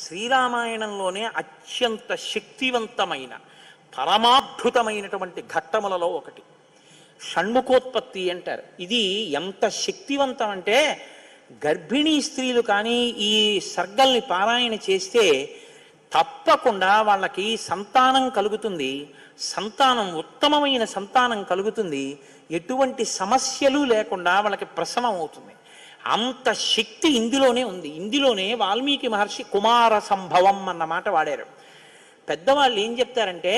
శ్రీరామాయణంలోనే అత్యంత శక్తివంతమైన పరమాద్భుతమైనటువంటి ఘట్టములలో ఒకటి షణ్ముఖోత్పత్తి అంటారు. ఇది ఎంత శక్తివంతం అంటే గర్భిణీ స్త్రీలు కానీ ఈ సర్గల్ని పారాయణ చేస్తే తప్పకుండా వాళ్ళకి సంతానం కలుగుతుంది, సంతానం ఉత్తమమైన సంతానం కలుగుతుంది, ఎటువంటి సమస్యలు లేకుండా వాళ్ళకి ప్రసవం అవుతుంది. అంత శక్తి ఇందులోనే ఉంది. ఇందులోనే వాల్మీకి మహర్షి కుమార సంభవం అన్న మాట వాడారు. పెద్దవాళ్ళు ఏం చెప్తారంటే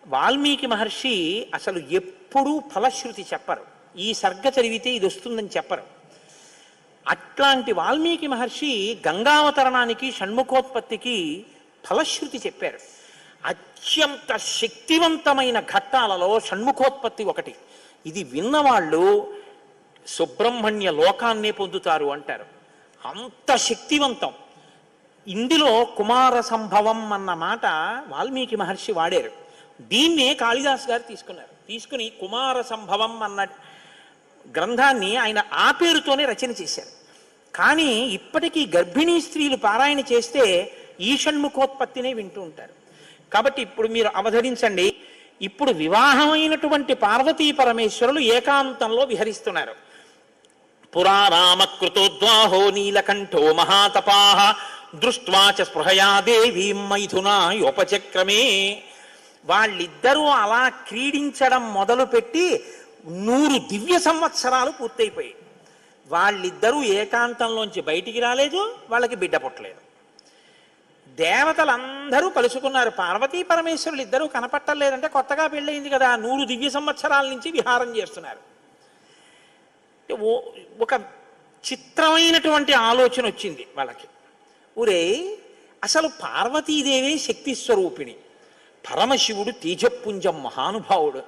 వాల్మీకి మహర్షి అసలు ఎప్పుడూ ఫలశ్రుతి చెప్పరు, ఈ సర్గ చదివితే ఇది వస్తుందని చెప్పరు. అట్లాంటి వాల్మీకి మహర్షి గంగావతరణానికి షణ్ముఖోత్పత్తికి ఫలశ్రుతి చెప్పారు. అత్యంత శక్తివంతమైన ఘట్టాలలో షణ్ముఖోత్పత్తి ఒకటి. ఇది విన్నవాళ్ళు సుబ్రహ్మణ్య లోకాన్నే పొందుతారు అంటారు. అంత శక్తివంతం. ఇందులో కుమార సంభవం అన్న మాట వాల్మీకి మహర్షి వాడారు. దీన్నే కాళిదాస్ గారు తీసుకున్నారు. తీసుకుని కుమార సంభవం అన్న గ్రంథాన్ని ఆయన ఆ పేరుతోనే రచన చేశారు. కానీ ఇప్పటికీ గర్భిణీ స్త్రీలు పారాయణ చేస్తే ఈ షణ్ముఖోత్పత్తినే వింటూ ఉంటారు. కాబట్టి ఇప్పుడు మీరు అవధరించండి. ఇప్పుడు వివాహమైనటువంటి పార్వతీ పరమేశ్వరులు ఏకాంతంలో విహరిస్తున్నారు. పురారామకృతోద్వాహో నీలకంఠో మహాతపాః దృష్ట్వా చ స్పృహయా దేవీం మైథునాయోపచక్రమే. వాళ్ళిద్దరూ అలా క్రీడించడం మొదలుపెట్టి 100 దివ్య సంవత్సరాలు పూర్తయిపోయాయి. వాళ్ళిద్దరూ ఏకాంతంలోంచి బయటికి రాలేదు, వాళ్ళకి బిడ్డ పుట్టలేదు. దేవతలందరూ కలుసుకున్నారు. పార్వతీ పరమేశ్వరులు ఇద్దరూ కనపట్టలేదంటే కొత్తగా పెళ్ళయింది కదా, 100 దివ్య సంవత్సరాల నుంచి విహారం చేస్తున్నారు. ఒక చిత్రమైనటువంటి ఆలోచన వచ్చింది వాళ్ళకి. ఊరే అసలు పార్వతీదేవే శక్తి స్వరూపిణి, పరమశివుడు తేజపుంజం మహానుభావుడు.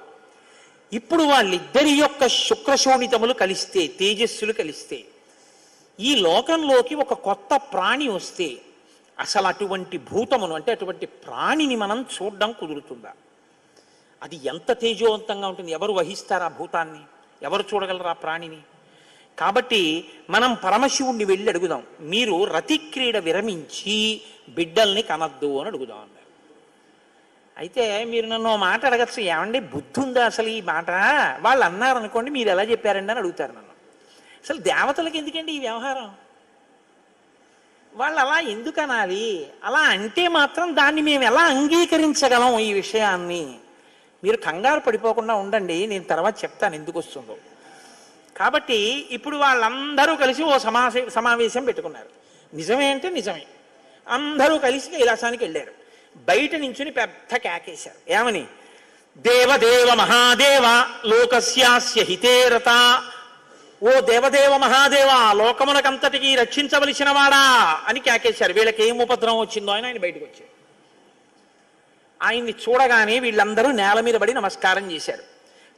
ఇప్పుడు వాళ్ళిద్దరి యొక్క శుక్రశోణితములు కలిస్తే, తేజస్సులు కలిస్తే, ఈ లోకంలోకి ఒక కొత్త ప్రాణి వస్తే అసలు అటువంటి భూతమును అంటే అటువంటి ప్రాణిని మనం చూడడం కుదురుతుందా? అది ఎంత తేజోవంతంగా ఉంటుంది? ఎవరు వహిస్తారు ఆ భూతాన్ని? ఎవరు చూడగలరు ఆ ప్రాణిని? కాబట్టి మనం పరమశివుణ్ణి వెళ్ళి అడుగుదాం, మీరు రతిక్రీడ విరమించి బిడ్డల్ని కనద్దు అని అడుగుదాం అన్నారు. అయితే మీరు నన్ను మాట అడగచ్చు, ఏమండి బుద్ధి ఉందా అసలు ఈ మాట? వాళ్ళు అన్నారు అనుకోండి, మీరు ఎలా చెప్పారండి అని అడుగుతారు నన్ను. అసలు దేవతలకు ఎందుకండి ఈ వ్యవహారం? వాళ్ళు అలా ఎందుకు అనాలి? అలా అంటే మాత్రం దాన్ని మేము ఎలా అంగీకరించగలం ఈ విషయాన్ని? మీరు కంగారు పడిపోకుండా ఉండండి, నేను తర్వాత చెప్తాను ఎందుకు వస్తుందో. కాబట్టి ఇప్పుడు వాళ్ళందరూ కలిసి ఓ సమావేశం పెట్టుకున్నారు. నిజమే అంటే నిజమే. అందరూ కలిసి కైలాసానికి వెళ్ళారు. బయట నించుని పెద్ద కేకేశారు. ఏమని? దేవదేవ మహాదేవ లోకస్యాస్య హితేరత. ఓ దేవదేవ మహాదేవ, లోకమునకంతటికి రక్షించవలసిన వాడా అని కేకేశారు. వీళ్ళకి ఏం ఉపద్రవం వచ్చిందో ఆయన బయటకు వచ్చారు. ఆయన్ని చూడగానే వీళ్ళందరూ నేల మీద పడి నమస్కారం చేశారు.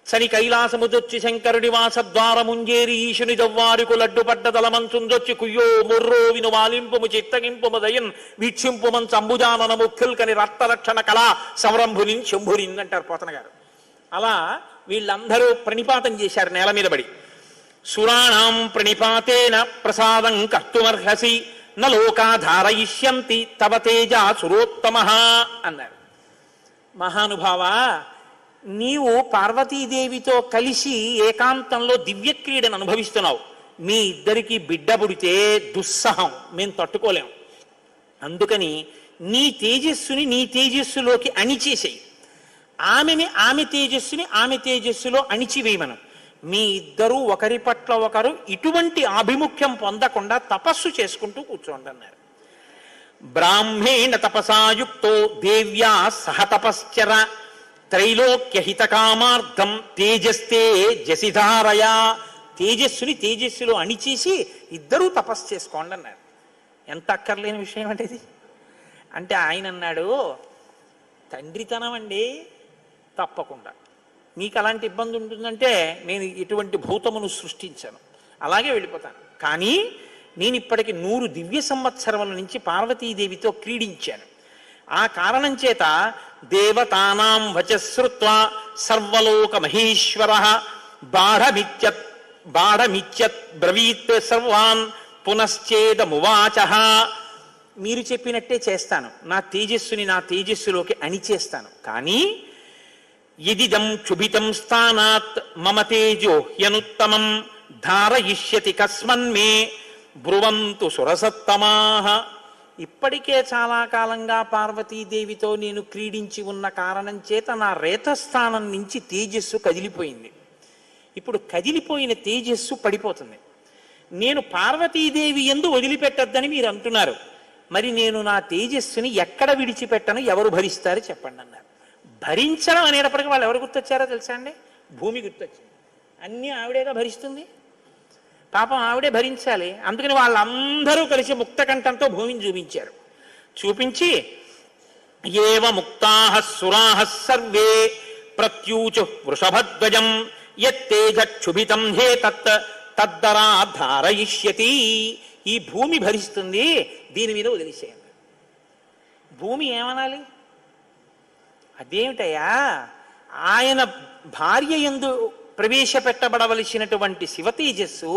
చని కైలాసముదొచ్చి శంకరుడి వాసద్వారముంజేరి ఈశుని దవ్వారుకు లడ్డుపడ్డ దళమంచుందొచ్చి కుయ్యో ముర్రో విను వాలింపుము చిత్తగింపుము దయన్ వీక్షింపుమన్ సంభుజానన ముఖ్యుల్కని రక్తరక్షణ కళా సంరంభునిన్ శంభునిన్ అంటారు పోతన గారు. అలా వీళ్ళందరూ ప్రణిపాతం చేశారు నేల మీద పడి. సురాణం ప్రణిపాతేన ప్రసాదం కర్తుమర్హసి నలోకాధారయిష్యంతి తవ తేజ సురోత్తమః అన్నారు. మహానుభావా, నీవు పార్వతీదేవితో కలిసి ఏకాంతంలో దివ్యక్రీడను అనుభవిస్తున్నావు. మీ ఇద్దరికి బిడ్డ పుడితే దుస్సహం, మేము తట్టుకోలేం. అందుకని నీ తేజస్సుని నీ తేజస్సులోకి అణిచేసేయి, ఆమె తేజస్సుని ఆమె తేజస్సులో అణిచివేయమను. మీ ఇద్దరూ ఒకరి పట్ల ఒకరు ఇటువంటి ఆభిముఖ్యం పొందకుండా తపస్సు చేసుకుంటూ కూర్చోండి అన్నారు. బ్రాహ్మేణ తపసాయుక్తో దేవ్యా సహ తపశ్చర త్రైలోక్యహిత కామార్థం తేజస్తే జసిధారయా. తేజస్సుని తేజస్సులో అణిచేసి ఇద్దరూ తపస్సు చేసుకోండి అన్నారు. ఎంత అక్కర్లేని విషయం అంటే ఇది. అంటే ఆయన అన్నాడు, తండ్రితనం అండి, తప్పకుండా మీకు అలాంటి ఇబ్బంది ఉంటుందంటే నేను ఇటువంటి భూతమును సృష్టించాను, అలాగే వెళ్ళిపోతాను. కానీ నేను ఇప్పటికి 100 దివ్య సంవత్సరముల నుంచి పార్వతీదేవితో క్రీడించాను. ఆ కారణం చేత దేవతానాం వచశ్రుత్వా సర్వలోక మహేశ్వరః బాఢమిత్యత్ బ్రవీత్ సర్వాన్ పునశ్చేదమువాచః మీరు చెప్పినట్టే చేస్తాను, నా తేజస్సుని నా తేజస్సులోకి అణిచేస్తాను. కానీ యదిదం క్షుభితం స్థానాత్ మమ తేజో హ్యనుత్తమం ధారయిష్యతి కస్మన్మే బ్రువంతు సురసత్తమాహ. ఇప్పటికే చాలా కాలంగా పార్వతీదేవితో నేను క్రీడించి ఉన్న కారణం చేత నా రేతస్థానం నుంచి తేజస్సు కదిలిపోయింది. ఇప్పుడు కదిలిపోయిన తేజస్సు పడిపోతుంది. నేను పార్వతీదేవి యందు వదిలిపెట్టద్దని మీరు అంటున్నారు. మరి నేను నా తేజస్సుని ఎక్కడ విడిచిపెట్టను, ఎవరు భరిస్తారు చెప్పండి అన్నారు. భరించడం అనేటప్పటికీ వాళ్ళు ఎవరు గుర్తొచ్చారో తెలుసా అండి? భూమి గుర్తొచ్చింది. అన్నీ ఆవిడేగా భరిస్తుంది, పాపం ఆవిడే భరించాలి. అందుకని వాళ్ళందరూ కలిసి ముక్తకంఠంతో భూమిని చూపించారు. చూపించి ఏవ ముక్తాః సురాః సర్వే ప్రత్యూచు వృషభధ్వజం యత్తేజ క్షుభితం హే తత్ తద్దరా ధారయిష్యతి. ఈ భూమి భరిస్తుంది, దీని మీద వదిలేసేయండి. భూమి ఏమనాలి? అదేమిటయ్యా, ఆయన భార్య యందు ప్రవేశపెట్టబడవలసినటువంటి శివతేజస్సు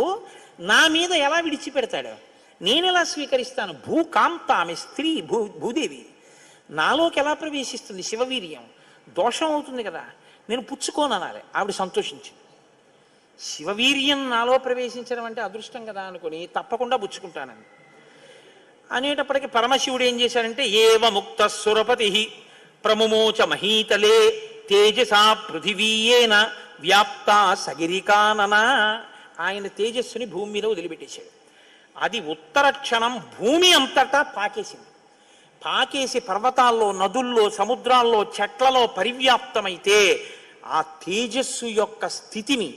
నా మీద ఎలా విడిచిపెడతాడు? నేనెలా స్వీకరిస్తాను? భూకాంత, ఆమె స్త్రీ, భూదేవి నాలోకి ఎలా ప్రవేశిస్తుంది? శివవీర్యం దోషం అవుతుంది కదా, నేను పుచ్చుకోననాలి. ఆవిడ సంతోషించింది. శివవీర్యం నాలో ప్రవేశించడం అంటే అదృష్టం కదా అనుకుని తప్పకుండా పుచ్చుకుంటానని అనేటప్పటికీ పరమశివుడు ఏం చేశాడంటే ఏవ ముక్త సురపతి ప్రముమోచ మహీతలే తేజసా పృథివీయేన వ్యాప్త సగిరికానన. ఆయన తేజస్సుని భూమి మీద వదిలిపెట్టేశాడు. అది ఉత్తర క్షణం భూమి అంతటా పాకేసింది. పాకేసి పర్వతాల్లో, నదుల్లో, సముద్రాల్లో, చెట్లలో పరివ్యాప్తమైతే ఆ తేజస్సు యొక్క స్థితిని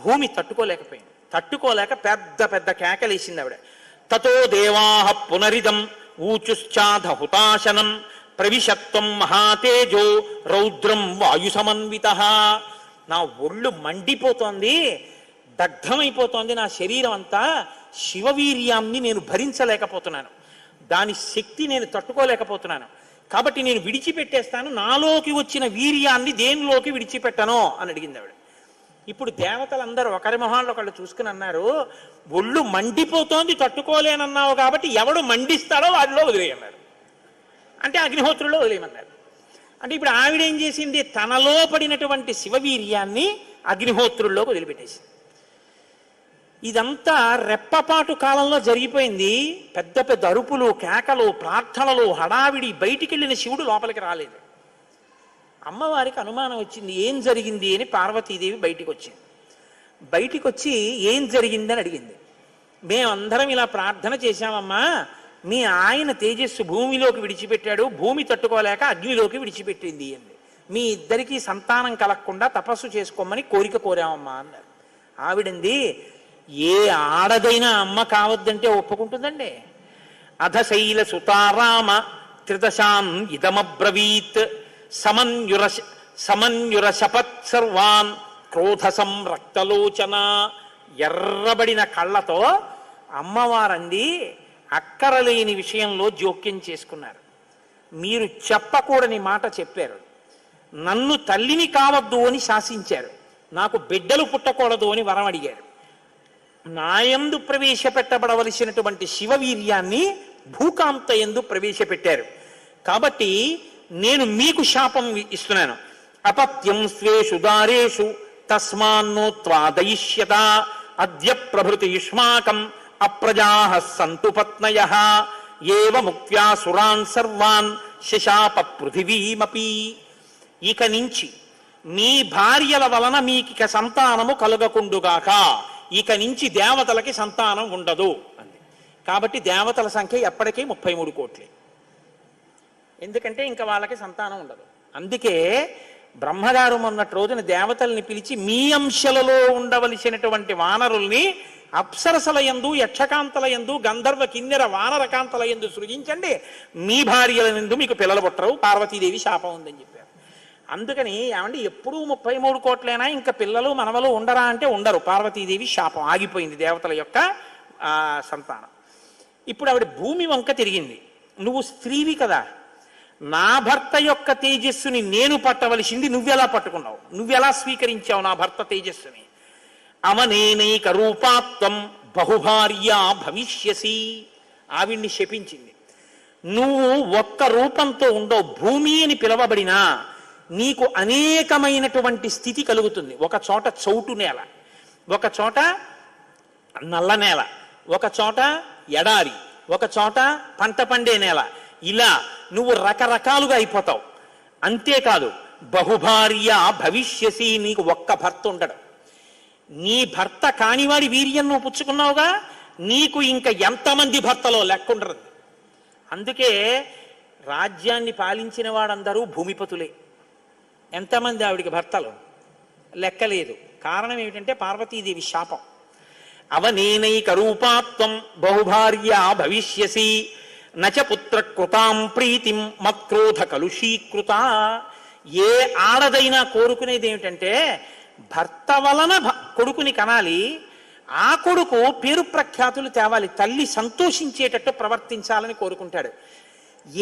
భూమి తట్టుకోలేకపోయింది. తట్టుకోలేక పెద్ద పెద్ద కేకలేసింది ఆవిడ. తతో దేవాః పునరిదం ఊచుశ్చాధ హుతాశనం ప్రవిశత్వం మహాతేజో రౌద్రం వాయు సమన్వితః. నా ఒళ్ళు మండిపోతోంది, దగ్ధమైపోతోంది నా శరీరం అంతా. శివవీర్యాన్ని నేను భరించలేకపోతున్నాను, దాని శక్తి నేను తట్టుకోలేకపోతున్నాను. కాబట్టి నేను విడిచిపెట్టేస్తాను, నాలోకి వచ్చిన వీర్యాన్ని దేనిలోకి విడిచిపెట్టను అని అడిగింది ఆవిడ. ఇప్పుడు దేవతలందరూ ఒకరి మొహాల్లో ఒకళ్ళు చూసుకుని అన్నారు, ఒళ్ళు మండిపోతోంది తట్టుకోలేనన్నావు కాబట్టి ఎవడు మండిస్తాడో వాడిలో వదిలేయన్నారు. అంటే అగ్నిహోత్రుల్లో వదిలేయమన్నారు. అంటే ఇప్పుడు ఆవిడ ఏం చేసింది? తనలో పడినటువంటి శివవీర్యాన్ని అగ్నిహోత్రుల్లోకి వదిలిపెట్టేసింది. ఇదంతా రెప్పపాటు కాలంలో జరిగిపోయింది. పెద్ద పెద్ద అరుపులు, కేకలు, ప్రార్థనలు, హడావిడి. బయటికి వెళ్ళిన శివుడు లోపలికి రాలేదు. అమ్మవారికి అనుమానం వచ్చింది, ఏం జరిగింది అని. పార్వతీదేవి బయటికి వచ్చింది. బయటికి వచ్చి ఏం జరిగిందని అడిగింది. మేమందరం ఇలా ప్రార్థన చేశామమ్మా, మీ ఆయన తేజస్సు భూమిలోకి విడిచిపెట్టాడు, భూమి తట్టుకోలేక అగ్నిలోకి విడిచిపెట్టింది అంది. మీ ఇద్దరికీ సంతానం కలగకుండా తపస్సు చేసుకోమని కోరిక కోరామమ్మా అన్నారు. ఆవిడంది, ఏ ఆడదైనా అమ్మ కావద్దంటే ఒప్పుకుంటుందండి. అధశైల సుతారామ త్రిదశాన్ ఇదమబ్రవీత్ సమన్యుర శపత్ సర్వాన్ క్రోధ సంరక్తలోచన. ఎర్రబడిన కళ్ళతో అమ్మవారంది, అక్కరలేని విషయంలో జోక్యం చేసుకున్నారు. మీరు చెప్పకూడని మాట చెప్పారు. నన్ను తల్లిని కావద్దు అని శాసించారు. నాకు బిడ్డలు పుట్టకూడదు అని వరం అడిగారు. నాయందు ప్రవేశపెట్టబడవలసినటువంటి శివవీర్యాన్ని భూకాంత యందు ప్రవేశపెట్టారు. కాబట్టి నేను మీకు శాపం ఇస్తున్నాను. అపత్యం స్వేషు దారేషు తస్మాన్నోత్వాదయిష్యత అద్య ప్రభృతి యుష్మాకం అప్రజాః సంతు పత్నయః ఏవ ముక్త్యా సురాన్ సర్వాన్ శశాప పృథివీమపి. ఇక నుంచి మీ భార్యల వలన మీకిక సంతానము కలుగకుండుగాక. ఇక నుంచి దేవతలకి సంతానం ఉండదు అంది. కాబట్టి దేవతల సంఖ్య ఎప్పటికీ 33 కోట్లే. ఎందుకంటే ఇంకా వాళ్ళకి సంతానం ఉండదు. అందుకే బ్రహ్మగారు మొన్నటి రోజున దేవతల్ని పిలిచి, మీ అంశలలో ఉండవలసినటువంటి వానరుల్ని అప్సరసల యందు, యక్షకాంతల యందు, గంధర్వ కిన్నెర వానరకాంతల యందు సృజించండి, మీ భార్యల యందు మీకు పిల్లలు పుట్టరు, పార్వతీదేవి శాపం ఉందని చెప్పారు. అందుకని ఏమండి, ఎప్పుడూ 33 కోట్లైనా ఇంకా పిల్లలు మనవలు ఉండరా అంటే ఉండరు. పార్వతీదేవి శాపం ఆగిపోయింది, దేవతల యొక్క సంతానం. ఇప్పుడు ఆవిడ భూమి వంక తిరిగింది. నువ్వు స్త్రీవి కదా, నా భర్త యొక్క తేజస్సుని నేను పట్టవలసింది నువ్వెలా పట్టుకున్నావు? నువ్వెలా స్వీకరించావు నా భర్త తేజస్సుని? అవనేనైక రూపాత్వం బహుభార్యా భవిష్యసి. ఆవిడ్ని శపించింది. నువ్వు ఒక్క రూపంతో ఉండవు. భూమి అని పిలవబడినా నీకు అనేకమైనటువంటి స్థితి కలుగుతుంది. ఒక చోట చౌటు నేల, ఒక చోట నల్ల నేల, ఒక చోట ఎడారి, ఒక చోట పంట పండే నేల. ఇలా నువ్వు రకరకాలుగా అయిపోతావు. అంతేకాదు బహుభార్య భవిష్యసి, నీకు ఒక్క భర్త ఉండడు. నీ భర్త కానివాడి వీర్యం నువ్వు పుచ్చుకున్నావుగా, నీకు ఇంకా ఎంతమంది భర్తలో లెక్కుండదు. అందుకే రాజ్యాన్ని పాలించిన వాడందరూ భూమిపతులే. ఎంతమంది ఆవిడికి భర్తలు లెక్కలేదు. కారణం ఏమిటంటే పార్వతీదేవి శాపం. అవనేనైక రూపాత్వం బహుభార్య భవిష్యసి నచ పుత్ర కృతాం ప్రీతిం మత్క్రోధ కలుషీకృత. ఏ ఆడదైనా కోరుకునేది ఏమిటంటే భర్త వలన కొడుకుని కనాలి, ఆ కొడుకు పేరు ప్రఖ్యాతులు తేవాలి, తల్లి సంతోషించేటట్టు ప్రవర్తించాలని కోరుకుంటాడు.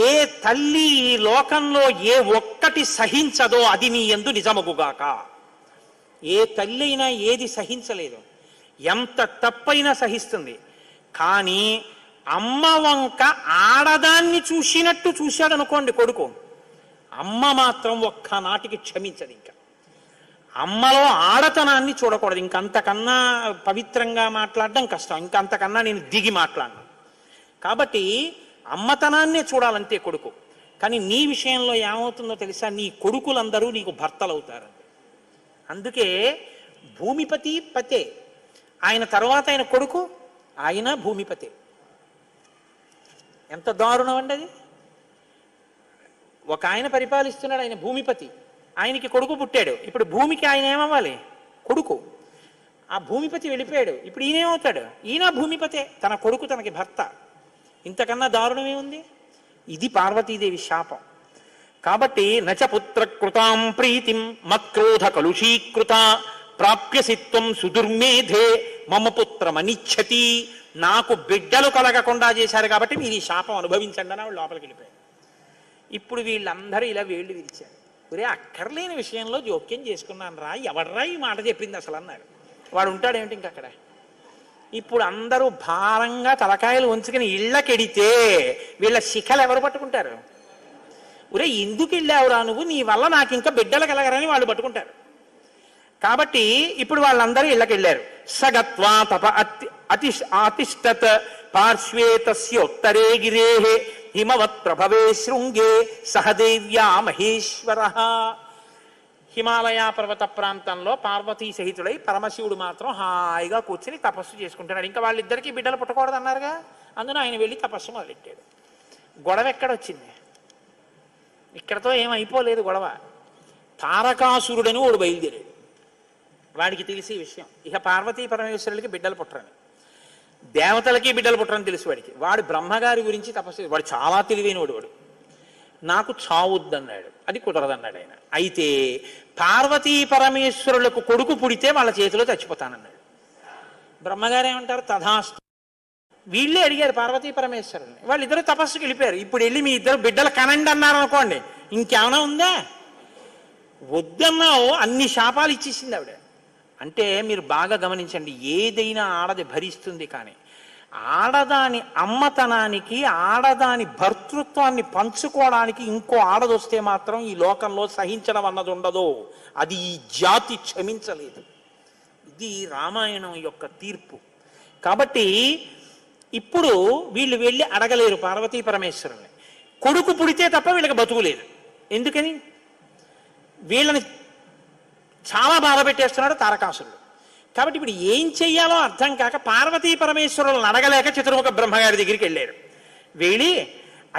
ఏ తల్లి ఈ లోకంలో ఏ ఒక్కటి సహించదో అది నీ యందు నిజమగుగాక. ఏ తల్లి అయినా ఏది సహించలేదు, ఎంత తప్పైనా సహిస్తుంది. కానీ అమ్మ వంక ఆడదాన్ని చూసినట్టు చూశాడు అనుకోండి కొడుకు, అమ్మ మాత్రం ఒక్కనాటికి క్షమించదు. ఇంకా అమ్మలో ఆడతనాన్ని చూడకూడదు. ఇంకంతకన్నా పవిత్రంగా మాట్లాడడం కష్టం, ఇంకంతకన్నా నేను దిగి మాట్లాడను. కాబట్టి అమ్మతనాన్నే చూడాలంతే కొడుకు. కానీ నీ విషయంలో ఏమవుతుందో తెలుసా, నీ కొడుకులందరూ నీకు భర్తలు అవుతారు. అందుకే భూమిపతి పతే, ఆయన తర్వాత ఆయన కొడుకు, ఆయన భూమిపతే. ఎంత దారుణం అండి అది. ఒక ఆయన పరిపాలిస్తున్నాడు, ఆయన భూమిపతి, ఆయనకి కొడుకు పుట్టాడు. ఇప్పుడు భూమికి ఆయన ఏమవ్వాలి? కొడుకు. ఆ భూమిపతి వెళ్ళిపోయాడు, ఇప్పుడు ఈయనేమవుతాడు? ఈయన భూమిపతే, తన కొడుకు తనకి భర్త. ఇంతకన్నా దారుణమే ఉంది? ఇది పార్వతీదేవి శాపం. కాబట్టి నచ పుత్ర కృతాం ప్రీతిం మత్క్రోధ కలుషీకృత ప్రాప్యసిత్వం సుదుర్మేధే మమ పుత్రమనిచ్చతి. నాకు బిడ్డలు కలగకుండా చేశారు కాబట్టి మీరు ఈ శాపం అనుభవించండి అని లోపలికి వెళ్ళిపోయారు. ఇప్పుడు వీళ్ళందరూ ఇలా వేళ్ళు విరిచారు. ఒరే అక్కర్లేని విషయంలో జోక్యం చేసుకున్నాను రా, ఎవడ్రా ఈ మాట చెప్పింది అసలు అన్నారు. వాడు ఉంటాడేమిటి ఇంకక్కడ. ఇప్పుడు అందరూ భారంగా తలకాయలు ఉంచుకుని ఇళ్ళకెడితే వీళ్ళ శిఖలు ఎవరు పట్టుకుంటారు? ఒరే ఎందుకు వెళ్ళావురా నువ్వు, నీ వల్ల నాకు ఇంకా బిడ్డలు కలగరని వాళ్ళు పట్టుకుంటారు. కాబట్టి ఇప్పుడు వాళ్ళందరూ ఇళ్ళకెళ్ళారు. సగత్వా తప అతిష్టత్ పార్శ్వే తస్యోత్తరే గిరే హిమవత్ ప్రభవే శృంగే సహదేవ్యా మహేశ్వర. హిమాలయ పర్వత ప్రాంతంలో పార్వతీ సహితుడై పరమశివుడు మాత్రం హాయిగా కూర్చుని తపస్సు చేసుకుంటున్నాడు. ఇంకా వాళ్ళిద్దరికీ బిడ్డలు పుట్టకూడదు అన్నారుగా, అందున ఆయన వెళ్ళి తపస్సు మొదలెట్టాడు. గొడవ ఎక్కడొచ్చింది? ఇక్కడతో ఏమైపోలేదు గొడవ. తారకాసురుడని వాడు బయలుదేరాడు. వాడికి తెలిసే విషయం, ఇక పార్వతీ పరమేశ్వరులకి బిడ్డలు పుట్టరని, దేవతలకి బిడ్డలు పుట్టరని తెలుసు వాడికి. వాడు బ్రహ్మగారి గురించి తపస్సు, వాడు చాలా తెలివైనవాడు. వాడు నాకు చావుద్దన్నాడు, అది కుదరదన్నాడు ఆయన. అయితే పార్వతీ పరమేశ్వరులకు కొడుకు పుడితే వాళ్ళ చేతిలో చచ్చిపోతానన్నాడు. బ్రహ్మగారు ఏమంటారు? తథాస్తు. వీళ్ళే అడిగారు పార్వతీ పరమేశ్వరుల్ని, వాళ్ళిద్దరూ తపస్సుకి వెళ్ళిపోయారు. ఇప్పుడు వెళ్ళి మీ ఇద్దరు బిడ్డలు కనండి అన్నారు అనుకోండి, ఇంకేమైనా ఉందా? వద్దన్నావు, అన్ని శాపాలు ఇచ్చేసింది ఆవిడ. అంటే మీరు బాగా గమనించండి, ఏదైనా ఆడది భరిస్తుంది, కానీ ఆడదాని అమ్మతనానికి, ఆడదాని భర్తృత్వాన్ని పంచుకోవడానికి ఇంకో ఆడదొస్తే మాత్రం ఈ లోకంలో సహించడం అన్నది ఉండదు. అది ఈ జాతి క్షమించలేదు. ఇది రామాయణం యొక్క తీర్పు. కాబట్టి ఇప్పుడు వీళ్ళు వెళ్ళి అడగలేరు పార్వతీ పరమేశ్వరుని. కొడుకు పుడితే తప్ప వీళ్ళకి బతుకులేదు. ఎందుకని? వీళ్ళని చాలా బాధ పెట్టేస్తున్నాడు తారకాసురుడు. కాబట్టి ఇప్పుడు ఏం చెయ్యాలో అర్థం కాక పార్వతీ పరమేశ్వరులను అడగలేక చతుర్ముఖ బ్రహ్మగారి దగ్గరికి వెళ్ళారు. వెళ్ళి,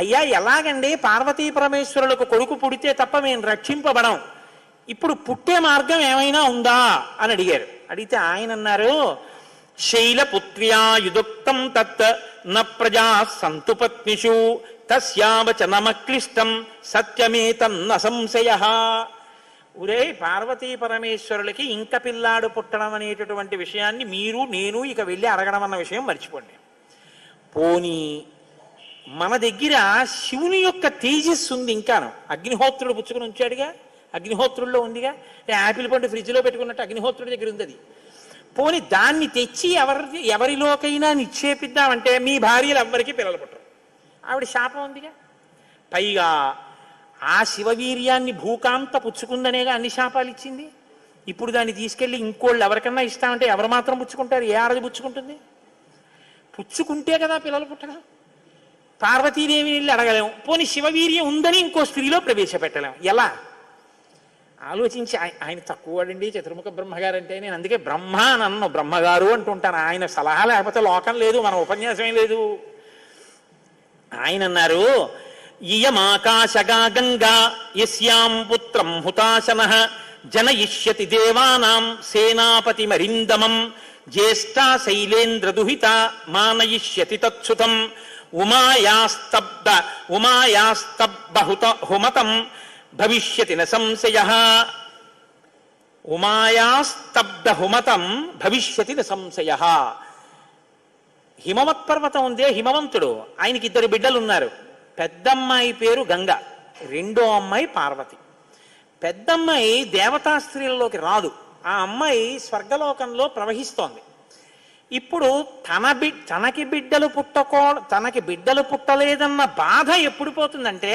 అయ్యా ఎలాగండి పార్వతీ పరమేశ్వరులకు కొడుకు పుడితే తప్ప మేము రక్షింపబడం, ఇప్పుడు పుట్టే మార్గం ఏమైనా ఉందా అని అడిగారు. అడిగితే ఆయన అన్నారు, శైలపుత్ర్యా యుదుక్తం తత్ న ప్రజా సంతు పత్నిషు తస్యావచనమక్లిష్టం సత్యమేతన్న సంశయ. ఒరే పార్వతీ పరమేశ్వరులకి ఇంక పిల్లాడు పుట్టడం అనేటటువంటి విషయాన్ని మీరు నేను ఇక వెళ్ళి అడగడం అన్న విషయం మర్చిపోండి. పోనీ మన దగ్గర శివుని యొక్క తేజస్సు ఉంది ఇంకాను. అగ్నిహోత్రుడు పుచ్చుకుని ఉంచాడుగా, అగ్నిహోత్రుల్లో ఉందిగా, యాపిల్ పండు ఫ్రిడ్జ్లో పెట్టుకున్నట్టు అగ్నిహోత్రుడి దగ్గర ఉంది అది. పోని దాన్ని తెచ్చి ఎవరిలోకైనా నిక్షేపిద్దామంటే మీ భార్యలు ఎవ్వరికీ పిల్లలు పుట్టరు. ఆవిడ శాపం ఉందిగా. పైగా ఆ శివవీర్యాన్ని భూకాంత పుచ్చుకుందనేగా అన్ని శాపాలు ఇచ్చింది. ఇప్పుడు దాన్ని తీసుకెళ్ళి ఇంకోళ్ళు ఎవరికన్నా ఇస్తామంటే ఎవరు మాత్రం పుచ్చుకుంటారు? ఏ ఆడది పుచ్చుకుంటుంది? పుచ్చుకుంటే కదా పిల్లలు పుట్టడం. పార్వతీదేవిని వెళ్ళి అడగలేము, పోనీ శివవీర్యం ఉందని ఇంకో స్త్రీలో ప్రవేశపెట్టలేము. ఎలా ఆలోచించి ఆయన తక్కువడండి చతుర్ముఖ బ్రహ్మగారు అంటే. నేను అందుకే బ్రహ్మ అని అన్నాను, బ్రహ్మగారు అంటుంటాను. ఆయన సలహా లేకపోతే లోకం లేదు, మన ఉపన్యాసమే లేదు. ఆయన అన్నారు, ఇయమాకాశగా గంగా యస్యాం పుత్రం హుతాశనః జనయిష్యతి దేవానాం సేనాపతి మరిందమం జ్యేష్ఠా శైలేంద్ర దుహిత మానయిష్యతి తత్సుతం ఉమాయాస్తబ్ద హుమతం భవిష్యతి న సంశయః. ఉమాయాస్తబ్ద హుమతం భవిష్యతి న సంశయః. హిమవత్ పర్వతం ఉందే, హిమవంతుడు, ఆయనకి 2 బిడ్డలు ఉన్నారు. పెద్దమ్మాయి పేరు గంగ, రెండో అమ్మాయి పార్వతి. పెద్దమ్మాయి దేవతా స్త్రీలలోకి రాదు, ఆ అమ్మాయి స్వర్గలోకంలో ప్రవహిస్తోంది. ఇప్పుడు తనకి బిడ్డలు పుట్టలేదన్న బాధ ఎప్పుడు పోతుందంటే,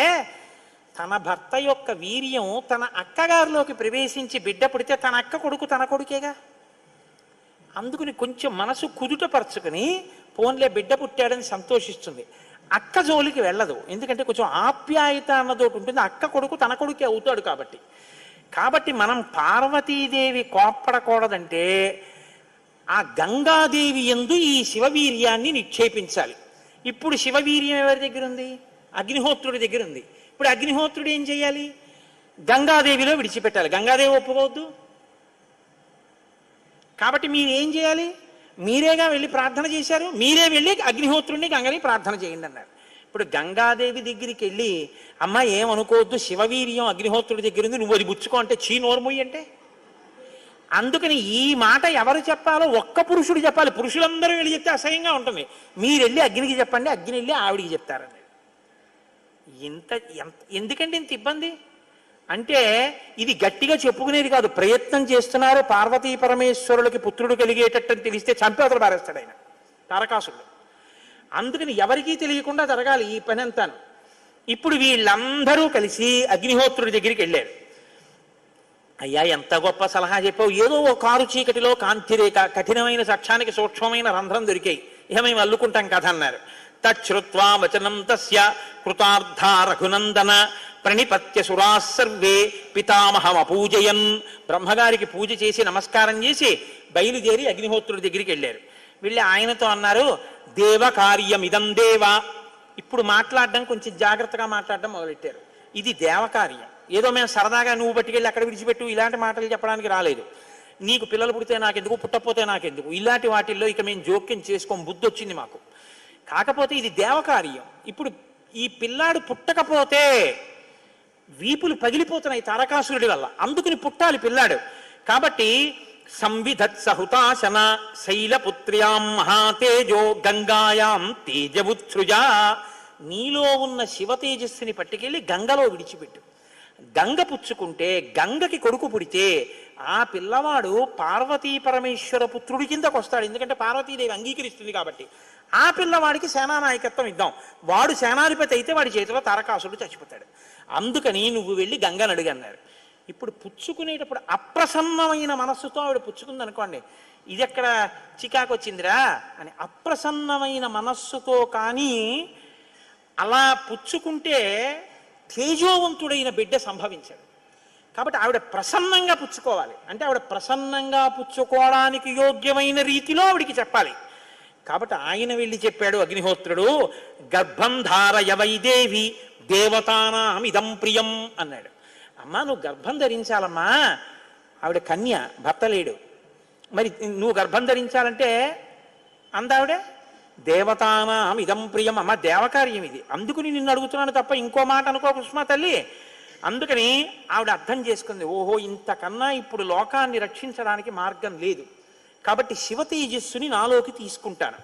తన భర్త యొక్క వీర్యం తన అక్కగారిలోకి ప్రవేశించి బిడ్డ పుడితే తన అక్క కొడుకు తన కొడుకేగా. అందుకుని కొంచెం మనసు కుదుటపరుచుకుని పోన్లే బిడ్డ పుట్టాడని సంతోషిస్తుంది. అక్క జోలికి వెళ్ళదు, ఎందుకంటే కొంచెం ఆప్యాయత అన్నదోటి ఉంటుంది. అక్క కొడుకు తన కొడుకే అవుతాడు కాబట్టి మనం పార్వతీదేవి కోప్పడకూడదంటే ఆ గంగాదేవి యందు ఈ శివవీర్యాన్ని నిక్షేపించాలి. ఇప్పుడు శివవీర్యం ఎవరి దగ్గర ఉంది? అగ్నిహోత్రుడి దగ్గర ఉంది. ఇప్పుడు అగ్నిహోత్రుడు ఏం చేయాలి? గంగాదేవిలో విడిచిపెట్టాలి. గంగాదేవి ఒప్పుకోవద్దు. కాబట్టి మీరు ఏం చేయాలి? మీరేగా వెళ్ళి ప్రార్థన చేశారు, మీరే వెళ్ళి అగ్నిహోత్రుడిని గంగని ప్రార్థన చేయండి అన్నారు. ఇప్పుడు గంగాదేవి దగ్గరికి వెళ్ళి, అమ్మ ఏమనుకోవద్దు, శివవీర్యం అగ్నిహోత్రుడి దగ్గర ఉంది, నువ్వు అది బుచ్చుకో అంటే చీ నోర్మొయ్యి అంటే. అందుకని ఈ మాట ఎవరు చెప్పాలో ఒక్క పురుషుడు చెప్పాలి. పురుషులందరూ వెళ్ళి చెప్తే అసహ్యంగా ఉంటుంది. మీరు వెళ్ళి అగ్నికి చెప్పండి, అగ్ని వెళ్ళి ఆవిడికి చెప్తారని. ఎందుకంటే ఇంత ఇబ్బంది అంటే, ఇది గట్టిగా చెప్పుకునేది కాదు, ప్రయత్నం చేస్తున్నారు. పార్వతీ పరమేశ్వరులకి పుత్రుడు కలిగేటట్టని తెలిస్తే చంపేతలు పారేస్తాడు ఆయన తారకాసుడు. అందుకని ఎవరికీ తెలియకుండా జరగాలి ఈ పని అంతాను. ఇప్పుడు వీళ్ళందరూ కలిసి అగ్నిహోత్రుడి దగ్గరికి వెళ్ళారు. అయ్యా ఎంత గొప్ప సలహా చెప్పావు, ఏదో ఓ కారు చీకటిలో కాంతిరేఖ, కఠినమైన సాక్ష్యానికి సూక్ష్మమైన రంధ్రం దొరికాయి, ఇక మేము అల్లుకుంటాం కథ అన్నారు. తచ్చుత్వా వచనం తస్య కృతార్థ రఘునందన ప్రణిపత్య సురాः సర్వే పితామహమపూజయన్. బ్రహ్మగారికి పూజ చేసి నమస్కారం చేసి బయలుదేరి అగ్నిహోత్రుడి దగ్గరికి వెళ్ళారు. వెళ్ళి ఆయనతో అన్నారు, దేవకార్యమిదం దేవ. ఇప్పుడు మాట్లాడడం కొంచెం జాగ్రత్తగా మాట్లాడడం మొదలెట్టారు. ఇది దేవకార్యం, ఏదో మేము సరదాగా నువ్వు పట్టుకెళ్ళి అక్కడ విడిచిపెట్టు ఇలాంటి మాటలు చెప్పడానికి రాలేదు. నీకు పిల్లలు పుడితే నాకెందుకు, పుట్టకపోతే నాకెందుకు, ఇలాంటి వాటిల్లో ఇక మేము జోక్యం చేసుకోం, బుద్ధి వచ్చింది మాకు. కాకపోతే ఇది దేవకార్యం. ఇప్పుడు ఈ పిల్లాడు పుట్టకపోతే వీపులు పగిలిపోతున్నాయి తారకాసురుడి వల్ల, అందుకుని పుట్టాలి పిల్లాడు. కాబట్టి సంవిధత్ సహుతాశన శైలపుత్ర్యాం మహాతేజో గంగాయాం తేజవుత్సృజ. నీలో ఉన్న శివ తేజస్సుని పట్టుకెళ్ళి గంగలో విడిచిపెట్టు. గంగ పుచ్చుకుంటే, గంగకి కొడుకు పుడితే ఆ పిల్లవాడు పార్వతీ పరమేశ్వర పుత్రుడి కిందకు వస్తాడు. ఎందుకంటే పార్వతీదేవి అంగీకరిస్తుంది కాబట్టి. ఆ పిల్లవాడికి సేనానాయకత్వం ఇద్దాం, వాడు సేనాధిపతి అయితే వాడి చేతిలో తారకాసురుడు చచ్చిపోతాడు. అందుకని నువ్వు వెళ్ళి గంగను అడుగన్నారు. ఇప్పుడు పుచ్చుకునేటప్పుడు అప్రసన్నమైన మనస్సుతో ఆవిడ పుచ్చుకుంది అనుకోండి, ఇది ఎక్కడ చికాకు వచ్చిందిరా అని. అప్రసన్నమైన మనస్సుతో కానీ అలా పుచ్చుకుంటే తేజోవంతుడైన బిడ్డ సంభవించాడు. కాబట్టి ఆవిడ ప్రసన్నంగా పుచ్చుకోవాలి. అంటే ఆవిడ ప్రసన్నంగా పుచ్చుకోవడానికి యోగ్యమైన రీతిలో ఆవిడికి చెప్పాలి. కాబట్టి ఆయన వెళ్ళి చెప్పాడు అగ్నిహోత్రుడు, గర్భం ధారయ వైదేవి దేవతానాం ఇదం ప్రియం అన్నాడు. అమ్మా నువ్వు గర్భం ధరించాలమ్మా, ఆవిడ కన్య, భర్త లేడు, మరి నువ్వు గర్భం ధరించాలంటే అందావిడ దేవతానాం ఇదం ప్రియం. అమ్మ దేవకార్యం ఇది, అందుకుని నిన్ను అడుగుతున్నాను తప్ప ఇంకో మాట అనుకో కుష్మా తల్లి. అందుకని ఆవిడ అర్థం చేసుకుంది, ఓహో ఇంతకన్నా ఇప్పుడు లోకాన్ని రక్షించడానికి మార్గం లేదు, కాబట్టి శివ తేజస్సుని నాలోకి తీసుకుంటాను.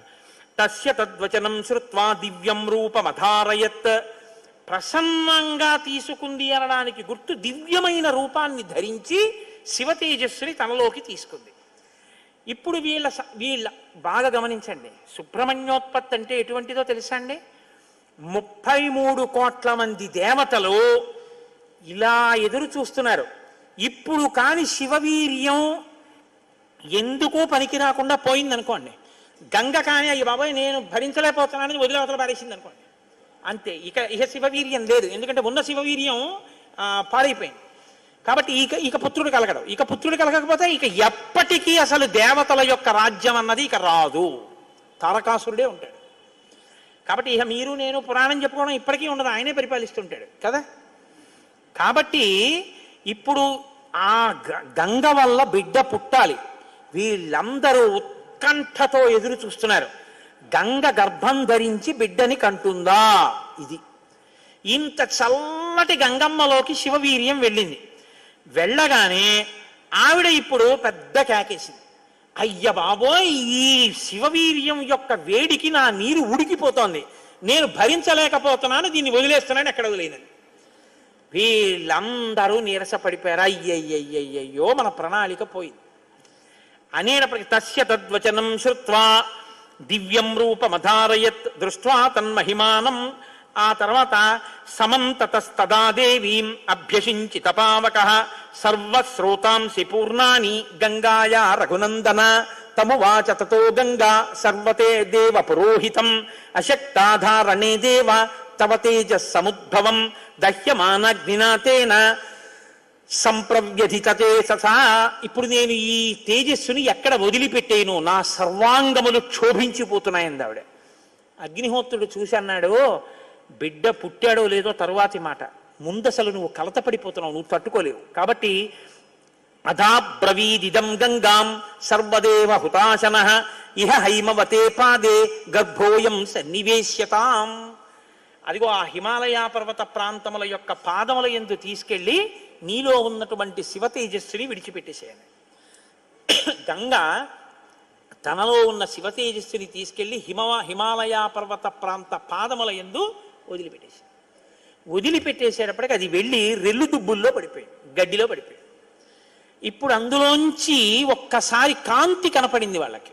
తస్య తద్వచనం శ్రుత్వా దివ్యం రూపమధారయత్. ప్రసన్నంగా తీసుకుంది అనడానికి గుర్తు దివ్యమైన రూపాన్ని ధరించి శివ తేజస్సుని తనలోకి తీసుకుంది. ఇప్పుడు వీళ్ళ బాగా గమనించండి, సుబ్రహ్మణ్యోత్పత్తి అంటే ఎటువంటిదో తెలుసా అండి? 33 కోట్ల మంది దేవతలు ఇలా ఎదురు చూస్తున్నారు. ఇప్పుడు కాని శివవీర్యం ఎందుకో పనికి రాకుండా పోయిందనుకోండి, గంగ కానీ అయ్యి బాబాయ్ నేను భరించలేకపోతున్నానని వదిలేవతలు పారేసింది అనుకోండి, అంతే. ఇక శివవీర్యం లేదు, ఎందుకంటే ఉన్న శివవీర్యం పాడైపోయింది. కాబట్టి ఇక పుత్రుడు కలగడం. ఇక పుత్రుడు కలగకపోతే ఇక ఎప్పటికీ అసలు దేవతల యొక్క రాజ్యం అన్నది ఇక రాదు, తారకాసురుడే ఉంటాడు. కాబట్టి ఇక మీరు నేను పురాణం చెప్పుకోవడం ఇప్పటికీ ఉండదు, ఆయనే పరిపాలిస్తుంటాడు కదా. కాబట్టి ఇప్పుడు ఆ గంగ వల్ల బిడ్డ పుట్టాలి. వీళ్ళందరూ ఉత్కంఠతో ఎదురు చూస్తున్నారు. గంగ గర్భం ధరించి బిడ్డని కంటుందా? ఇది ఇంత చల్లటి గంగమ్మలోకి శివవీర్యం వెళ్ళింది. వెళ్ళగానే ఆవిడ ఇప్పుడు పెద్ద కేకేసింది, అయ్య బాబోయ్ ఈ శివవీర్యం యొక్క వేడికి నా నీరు ఉడికిపోతోంది, నేను భరించలేకపోతున్నాను, దీన్ని వదిలేస్తున్నాను. ఎక్కడ వదిలేనని వీళ్ళందరూ నీరసపడిపోయారు. అయ్యయ్యయ్యయ్యో మన ప్రణాళిక పోయింది అనేటప్పటికి తస్య తద్వచనం శ్రుత్వా దివ్యం రూపమధారయత్ దృష్ట్వా తన్మహిమానం. ఆ తర్వాత సమంతతస్తదా దేవీం అభ్యసించిత పావకః సర్వశ్రోతాంసి పూర్ణాని గంగాయా రఘునందన తమువాచ తతో గంగా సర్వతే దేవ పురోహితం అశక్తాధారణే దేవ తవ తేజస్ సముద్భవం దహ్యమానగ్నినాతేన సంప్రవ్యధితతే ససా. ఇప్పుడు నేను ఈ తేజస్సుని ఎక్కడ వదిలిపెట్టేను, నా సర్వాంగములు క్షోభించిపోతున్నాయంది ఆవిడ. అగ్నిహోత్రుడు చూసి అన్నాడు, బిడ్డ పుట్టాడో లేదో తరువాతి మాట, ముందసలు నువ్వు కలతపడిపోతున్నావు, నువ్వు తట్టుకోలేవు. కాబట్టి అధాబ్రవీదిదం గంగాం సర్వదేవ హుతాశనః ఇహ హైమవతే పాదే గర్భోయం సన్నివేశ్యతాం. అదిగో ఆ హిమాలయ పర్వత ప్రాంతముల యొక్క పాదముల యందు తీసుకెళ్ళి నీలో ఉన్నటువంటి శివ తేజస్సుని విడిచిపెట్టేసేయాలి. గంగ తనలో ఉన్న శివ తేజస్సుని తీసుకెళ్ళి హిమాలయ పర్వత ప్రాంత పాదముల యందు వదిలిపెట్టేసేటప్పటికి అది వెళ్ళి రెల్లు దుబ్బుల్లో పడిపోయింది, గడ్డిలో పడిపోయింది. ఇప్పుడు అందులోంచి ఒక్కసారి కాంతి కనపడింది వాళ్ళకి.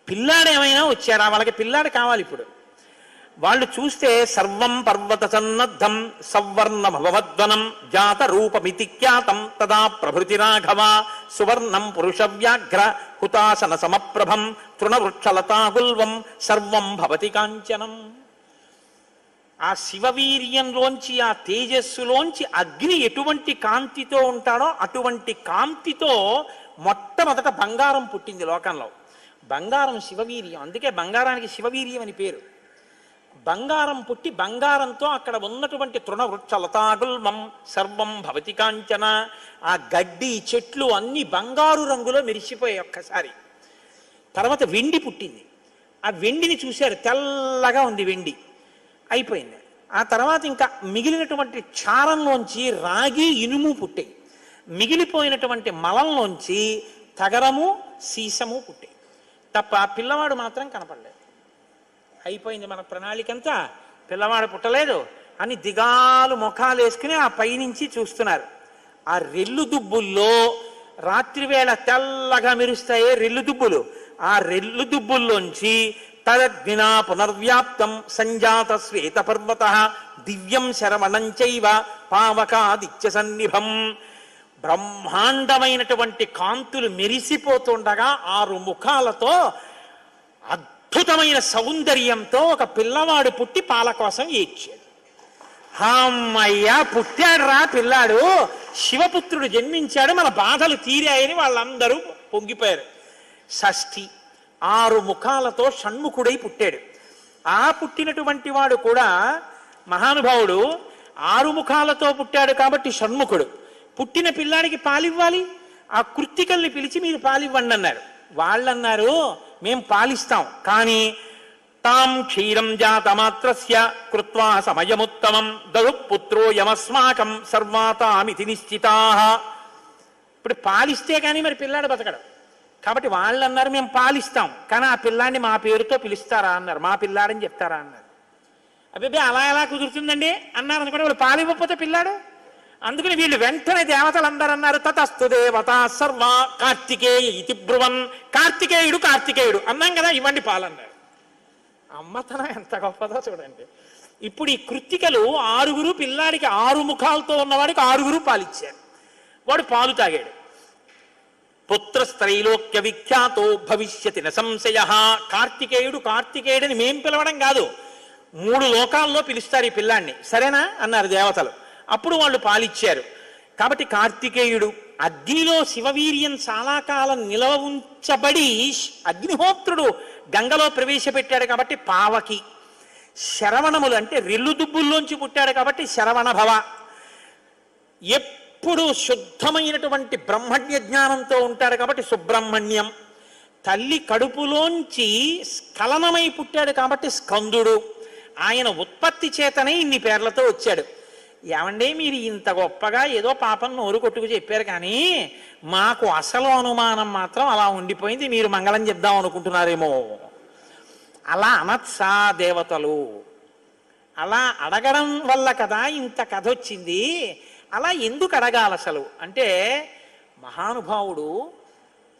పిల్లాడు ఏమైనా వచ్చారా? వాళ్ళకి పిల్లాడు కావాలి. ఇప్పుడు వాళ్ళు చూస్తే సర్వం పర్వత సన్నద్ధం సవర్ణ భవద్వనం జాత రూపమితి ఖ్యాతం తదా ప్రభృతి రాఘవ సువర్ణం పురుష వ్యాఘ్ర హుతాసన సమప్రభం తృణవృక్షలతాగుల్వం సర్వం భవతి కాంచనం. ఆ శివవీర్యంలోంచి ఆ తేజస్సులోంచి అగ్ని ఎటువంటి కాంతితో ఉంటాడో అటువంటి కాంతితో మొట్టమొదట బంగారం పుట్టింది లోకంలో. బంగారం శివవీర్యం, అందుకే బంగారానికి శివవీర్యం అని పేరు. బంగారం పుట్టి బంగారంతో అక్కడ ఉన్నటువంటి తృణవృక్ష లతాగుల్మం సర్వం భవతి కాంచన, ఆ గడ్డి చెట్లు అన్ని బంగారు రంగులో మెరిసిపోయాయి ఒక్కసారి. తర్వాత వెండి పుట్టింది. ఆ వెండిని చూశారు, తెల్లగా ఉంది వెండి, అయిపోయింది. ఆ తర్వాత ఇంకా మిగిలినటువంటి చారంలోంచి రాగి ఇనుము పుట్టాయి. మిగిలిపోయినటువంటి మలంలోంచి తగరము సీసము పుట్టాయి. తప్ప పిల్లవాడు మాత్రం కనపడలేదు. అయిపోయింది మన ప్రణాళికంతా, పిల్లవాడు పుట్టలేదు అని దిగాలు ముఖాలు వేసుకుని ఆ పైనుంచి చూస్తున్నారు. ఆ రెల్లు దుబ్బుల్లో రాత్రివేళ తెల్లగా మెరుస్తాయే రెల్లు దుబ్బులు, ఆ రెల్లు దుబ్బుల్లోంచి తదగ్నినా పునర్వ్యాప్తం సంజాత శ్వేత పర్వత దివ్యం శరవణం చైవ పావకాదిత్య సన్నిభం. బ్రహ్మాండమైనటువంటి కాంతులు మెరిసిపోతుండగా 6 ముఖాలతో అద్భుతమైన సౌందర్యంతో ఒక పిల్లవాడు పుట్టి పాల కోసం ఏడ్చాడు. అమ్మయ్యా పుట్టాడు రా పిల్లాడు, శివపుత్రుడు జన్మించాడు, మన బాధలు తీరాయని వాళ్ళందరూ పొంగిపోయారు. షష్ఠి 6 ముఖాలతో షణ్ముఖుడై పుట్టాడు. ఆ పుట్టినటువంటి వాడు కూడా మహానుభావుడు 6 ముఖాలతో పుట్టాడు కాబట్టి షణ్ముఖుడు. పుట్టిన పిల్లాడికి పాలివ్వాలి, ఆ కృత్తికల్ని పిలిచి మీరు పాలివ్వండి అన్నారు. వాళ్ళన్నారు మేం పాలిస్తాం, కానీ తాం క్షీరం జాతమాత్రస్య కృత్వా సమయముత్తమం దదు పుత్రో యమస్మాకం సర్వాతామితి నిశ్చితాః. ఇప్పుడు పాలిస్తే కానీ మరి పిల్లాడు బతకడం. కాబట్టి వాళ్ళు అన్నారు మేము పాలిస్తాం, కానీ ఆ పిల్లాడిని మా పేరుతో పిలుస్తారా అన్నారు, మా పిల్లాడని చెప్తారా అన్నారు. అబ్బాయి అలా ఎలా కుదురుతుందండి అన్నారు అనుకోండి. వాళ్ళు పాలివ్వకపోతే పిల్లాడు. అందుకని వీళ్ళు వెంటనే దేవతలందరూ అన్నారు తతస్తు దేవత సర్వ కార్తికేయ ఇతి బ్రువన్. కార్తికేయుడు అన్నాం కదా, ఇవ్వండి పాలన్నారు. అమ్మతనం ఎంత గొప్పదో చూడండి. ఇప్పుడు ఈ కృత్తికలు 6 పిల్లాడికి 6 ముఖాలతో ఉన్నవాడికి 6 పాలిచ్చారు. వాడు పాలు తాగాడు. పుత్రస్త్రైలోక్య విఖ్యాతో భవిష్యతి న సంశయ. కార్తికేయుడని మేం పిలవడం కాదు, 3 లోకాల్లో పిలుస్తారు ఈ పిల్లాన్ని, సరేనా అన్నారు దేవతలు. అప్పుడు వాళ్ళు పాలిచ్చారు. కాబట్టి కార్తికేయుడు. అగ్నిలో శివవీర్యం చాలా కాలం నిలవ ఉంచబడి అగ్నిహోత్రుడు గంగలో ప్రవేశపెట్టాడు కాబట్టి పావకి. శరవణములు అంటే రెల్లు దుబ్బుల్లోంచి పుట్టాడు కాబట్టి శరవణ భవ. ఎప్పుడు శుద్ధమైనటువంటి బ్రహ్మణ్య జ్ఞానంతో ఉంటాడు కాబట్టి సుబ్రహ్మణ్యం. తల్లి కడుపులోంచి స్ఖలనమై పుట్టాడు కాబట్టి స్కందుడు. ఆయన ఉత్పత్తి చేతనే ఇన్ని పేర్లతో వచ్చాడు. ఏమంటే మీరు ఇంత గొప్పగా ఏదో పాపం నోరు కొట్టుకు చెప్పారు, కానీ మాకు అసలు అనుమానం మాత్రం అలా ఉండిపోయింది, మీరు మంగళం చెప్దాం అనుకుంటున్నారేమో. అలా అనత్సా దేవతలు, అలా అడగడం వల్ల కదా ఇంత కథ వచ్చింది. అలా ఎందుకు అడగాలి అసలు అంటే, మహానుభావుడు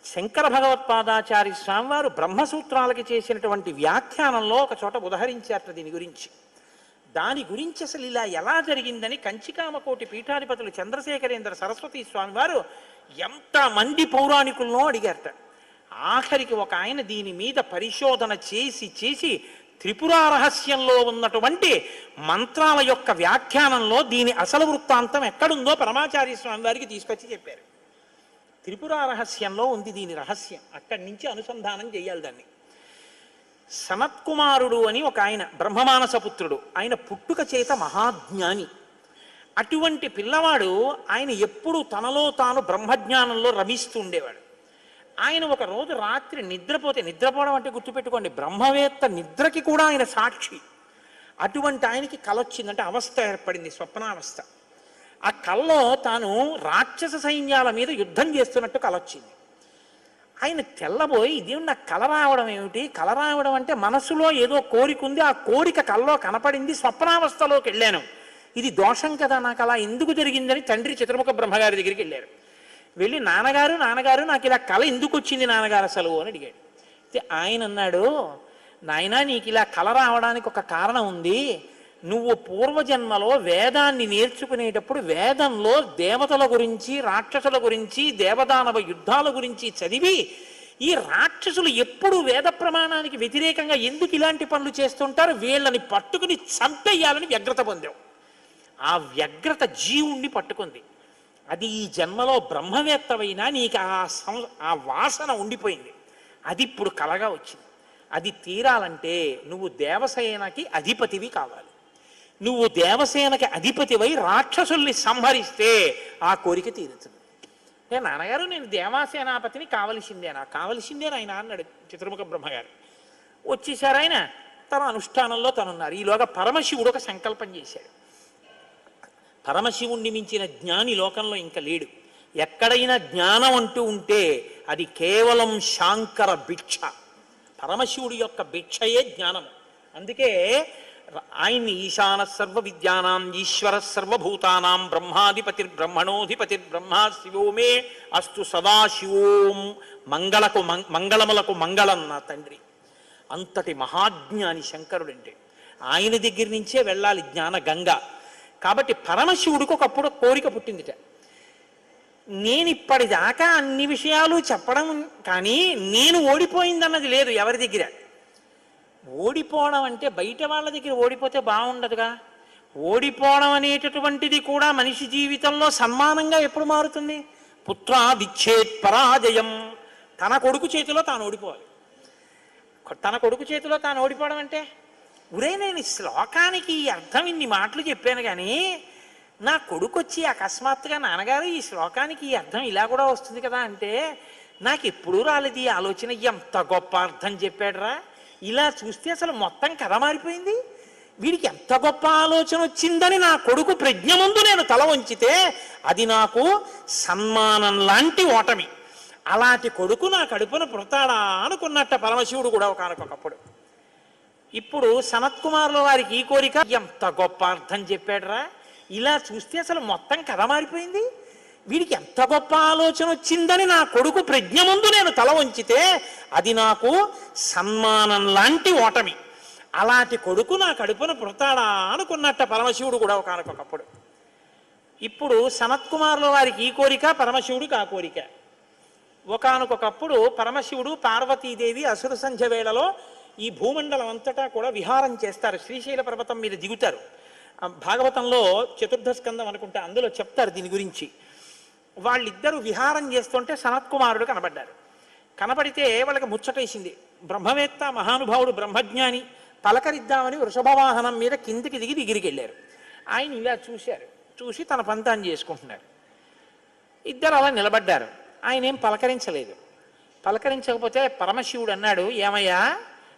శంకర భగవత్పాదాచార్య స్వామి వారు బ్రహ్మసూత్రాలకి చేసినటువంటి వ్యాఖ్యానంలో ఒక చోట ఉదహరించారట దీని గురించి. దాని గురించి అసలు ఇలా ఎలా జరిగిందని కంచికామకోటి పీఠాధిపతులు చంద్రశేఖరేంద్ర సరస్వతి స్వామి వారు ఎంతమంది పౌరాణికులను అడిగారట. ఆఖరికి ఒక ఆయన దీని మీద పరిశోధన చేసి త్రిపురా రహస్యంలో ఉన్నటువంటి మంత్రాల యొక్క వ్యాఖ్యానంలో దీని అసలు వృత్తాంతం ఎక్కడుందో పరమాచార్య స్వామి వారికి తీసుకొచ్చి చెప్పారు. త్రిపురా రహస్యంలో ఉంది దీని రహస్యం, అక్కడి నుంచి అనుసంధానం చేయాలి దాన్ని. సనత్కుమారుడు అని ఒక ఆయన బ్రహ్మమానసపుత్రుడు, ఆయన పుట్టుక చేత మహాజ్ఞాని. అటువంటి పిల్లవాడు ఆయన ఎప్పుడూ తనలో తాను బ్రహ్మజ్ఞానంలో రమిస్తూ ఉండేవాడు. ఆయన ఒక రోజు రాత్రి నిద్రపోవడం అంటే గుర్తుపెట్టుకోండి, బ్రహ్మవేత్త నిద్రకి కూడా ఆయన సాక్షి. అటువంటి ఆయనకి కల వచ్చిందంటే అవస్థ ఏర్పడింది, స్వప్నావస్థ. ఆ కల్లో తాను రాక్షస సైన్యాల మీద యుద్ధం చేస్తున్నట్టు కల వచ్చింది. ఆయన తెల్లబోయి ఇదేమి నాకు కల రావడం ఏమిటి, కల రావడం అంటే మనసులో ఏదో కోరిక ఉంది, ఆ కోరిక కల్లో కనపడింది, స్వప్నావస్థలోకి వెళ్ళాను, ఇది దోషం కదా, నాకు అలా ఎందుకు జరిగిందని తండ్రి చతుర్ముఖ బ్రహ్మగారి దగ్గరికి వెళ్ళారు. వెళ్ళి నాన్నగారు నాకు ఇలా కల ఎందుకు వచ్చింది నాన్నగారు అసలు అని అడిగాడు. ఆయన అన్నాడు, నాయనా నీకు ఇలా కల రావడానికి ఒక కారణం ఉంది. నువ్వు పూర్వజన్మలో వేదాన్ని నేర్చుకునేటప్పుడు వేదంలో దేవతల గురించి రాక్షసుల గురించి దేవదానవ యుద్ధాల గురించి చదివి, ఈ రాక్షసులు ఎప్పుడు వేద ప్రమాణానికి వ్యతిరేకంగా ఎందుకు ఇలాంటి పనులు చేస్తుంటారు, వీళ్ళని పట్టుకుని చంపేయాలని వ్యగ్రత పొందావు. ఆ వ్యగ్రత జీవుణ్ణి పట్టుకుంది. అది ఈ జన్మలో బ్రహ్మవేత్తవైనా నీకు ఆ వాసన ఉండిపోయింది, అది ఇప్పుడు కలగా వచ్చింది. అది తీరాలంటే నువ్వు దేవసేనకి అధిపతివి కావాలి. నువ్వు దేవసేనకి అధిపతివై రాక్షసుల్ని సంహరిస్తే ఆ కోరిక తీరుతుంది. నాన్నగారు నేను దేవాసేనాపతిని కావలసిందేనా ఆయన అన్నాడు చతుర్ముఖ బ్రహ్మగారు. వచ్చేసారు ఆయన, తన అనుష్ఠానంలో తనున్నారు. ఈలోగా పరమశివుడు ఒక సంకల్పం చేశాడు. పరమశివుణ్ణి మించిన జ్ఞాని లోకంలో ఇంకా లేడు. ఎక్కడైనా జ్ఞానం అంటూ ఉంటే అది కేవలం శాంకర భిక్ష. పరమశివుడి యొక్క భిక్షయే జ్ఞానం. అందుకే ఆయన్ని ఈశాన సర్వ విద్యానాం ఈశ్వర సర్వభూతానాం బ్రహ్మాధిపతిర్బ్రహ్మణోధిపతిర్బ్రహ్మ శివో మే అస్తు సదాశివోం మంగళములకు మంగళం నా తండ్రి. అంతటి మహాజ్ఞాని శంకరుడంటే. ఆయన దగ్గర నుంచే వెళ్ళాలి జ్ఞాన గంగ. కాబట్టి పరమశివుడికి ఒకప్పుడు కోరిక పుట్టిందిట, నేను ఇప్పటిదాకా అన్ని విషయాలు చెప్పడం కానీ నేను ఓడిపోయిందన్నది లేదు ఎవరి దగ్గర. ఓడిపోవడం అంటే బయట వాళ్ళ దగ్గర ఓడిపోతే బాగుండదుగా. ఓడిపోవడం అనేటటువంటిది కూడా మనిషి జీవితంలో సన్మానంగా ఎప్పుడు మారుతుంది? పుత్రాదిచ్చేత్ పరాజయం. తన కొడుకు చేతిలో తాను ఓడిపోవాలి. తన కొడుకు చేతిలో తాను ఓడిపోవడం అంటే, ఒరే నేను ఈ శ్లోకానికి ఈ అర్థం ఇన్ని మాటలు చెప్పాను కానీ నా కొడుకు వచ్చి అకస్మాత్తుగా నాన్నగారు ఈ శ్లోకానికి ఈ అర్థం ఇలా కూడా వస్తుంది కదా అంటే నాకు ఎప్పుడూ రాలేదు ఈ ఆలోచన. ఎంత గొప్ప అర్థం చెప్పాడురా, ఇలా చూస్తే అసలు మొత్తం కథ మారిపోయింది, వీడికి ఎంత గొప్ప ఆలోచన వచ్చిందని నా కొడుకు ప్రజ్ఞ ముందు నేను తల వంచితే అది నాకు సన్మానం లాంటి ఓటమి. అలాంటి కొడుకు నా కడుపున పుడతాడా అనుకున్నట్ట పరమశివుడు కూడా ఒకనకొకప్పుడు. ఇప్పుడు సనత్కుమారుల వారికి ఈ కోరిక, ఎంత గొప్ప అర్థం చెప్పాడురా, ఇలా చూస్తే అసలు మొత్తం కథ మారిపోయింది, వీడికి ఎంత గొప్ప ఆలోచన వచ్చిందని నా కొడుకు ప్రజ్ఞ ముందు నేను తల వంచితే అది నాకు సన్మానం లాంటి ఓటమి. అలాంటి కొడుకు నా కడుపున పుడతాడా అనుకున్నట్ట పరమశివుడు కూడా ఒకానొకప్పుడు. ఇప్పుడు సనత్కుమారుల వారికి ఈ కోరిక, పరమశివుడికి ఆ కోరిక. ఒకానొకప్పుడు పరమశివుడు పార్వతీదేవి అసుర సంధ్య వేళలో ఈ భూమండలం అంతటా కూడా విహారం చేస్తారు. శ్రీశైల పర్వతం మీద దిగుతారు. భాగవతంలో చతుర్థ స్కందం అనుకుంటా, అందులో చెప్తారు దీని గురించి. వాళ్ళిద్దరూ విహారం చేస్తుంటే సనత్కుమారుడు కనబడ్డారు. కనబడితే వాళ్ళకి ముచ్చటేసింది. బ్రహ్మవేత్త మహానుభావుడు బ్రహ్మజ్ఞాని, పలకరిద్దామని వృషభవాహనం మీద కిందికి దిగి దగ్గరికి వెళ్ళారు. ఆయన ఇలా చూశారు, చూసి తన పంతాన్ని చేసుకుంటున్నారు. ఇద్దరు అలా నిలబడ్డారు. ఆయన ఏం పలకరించలేదు. పలకరించకపోతే పరమశివుడు అన్నాడు, ఏమయ్యా,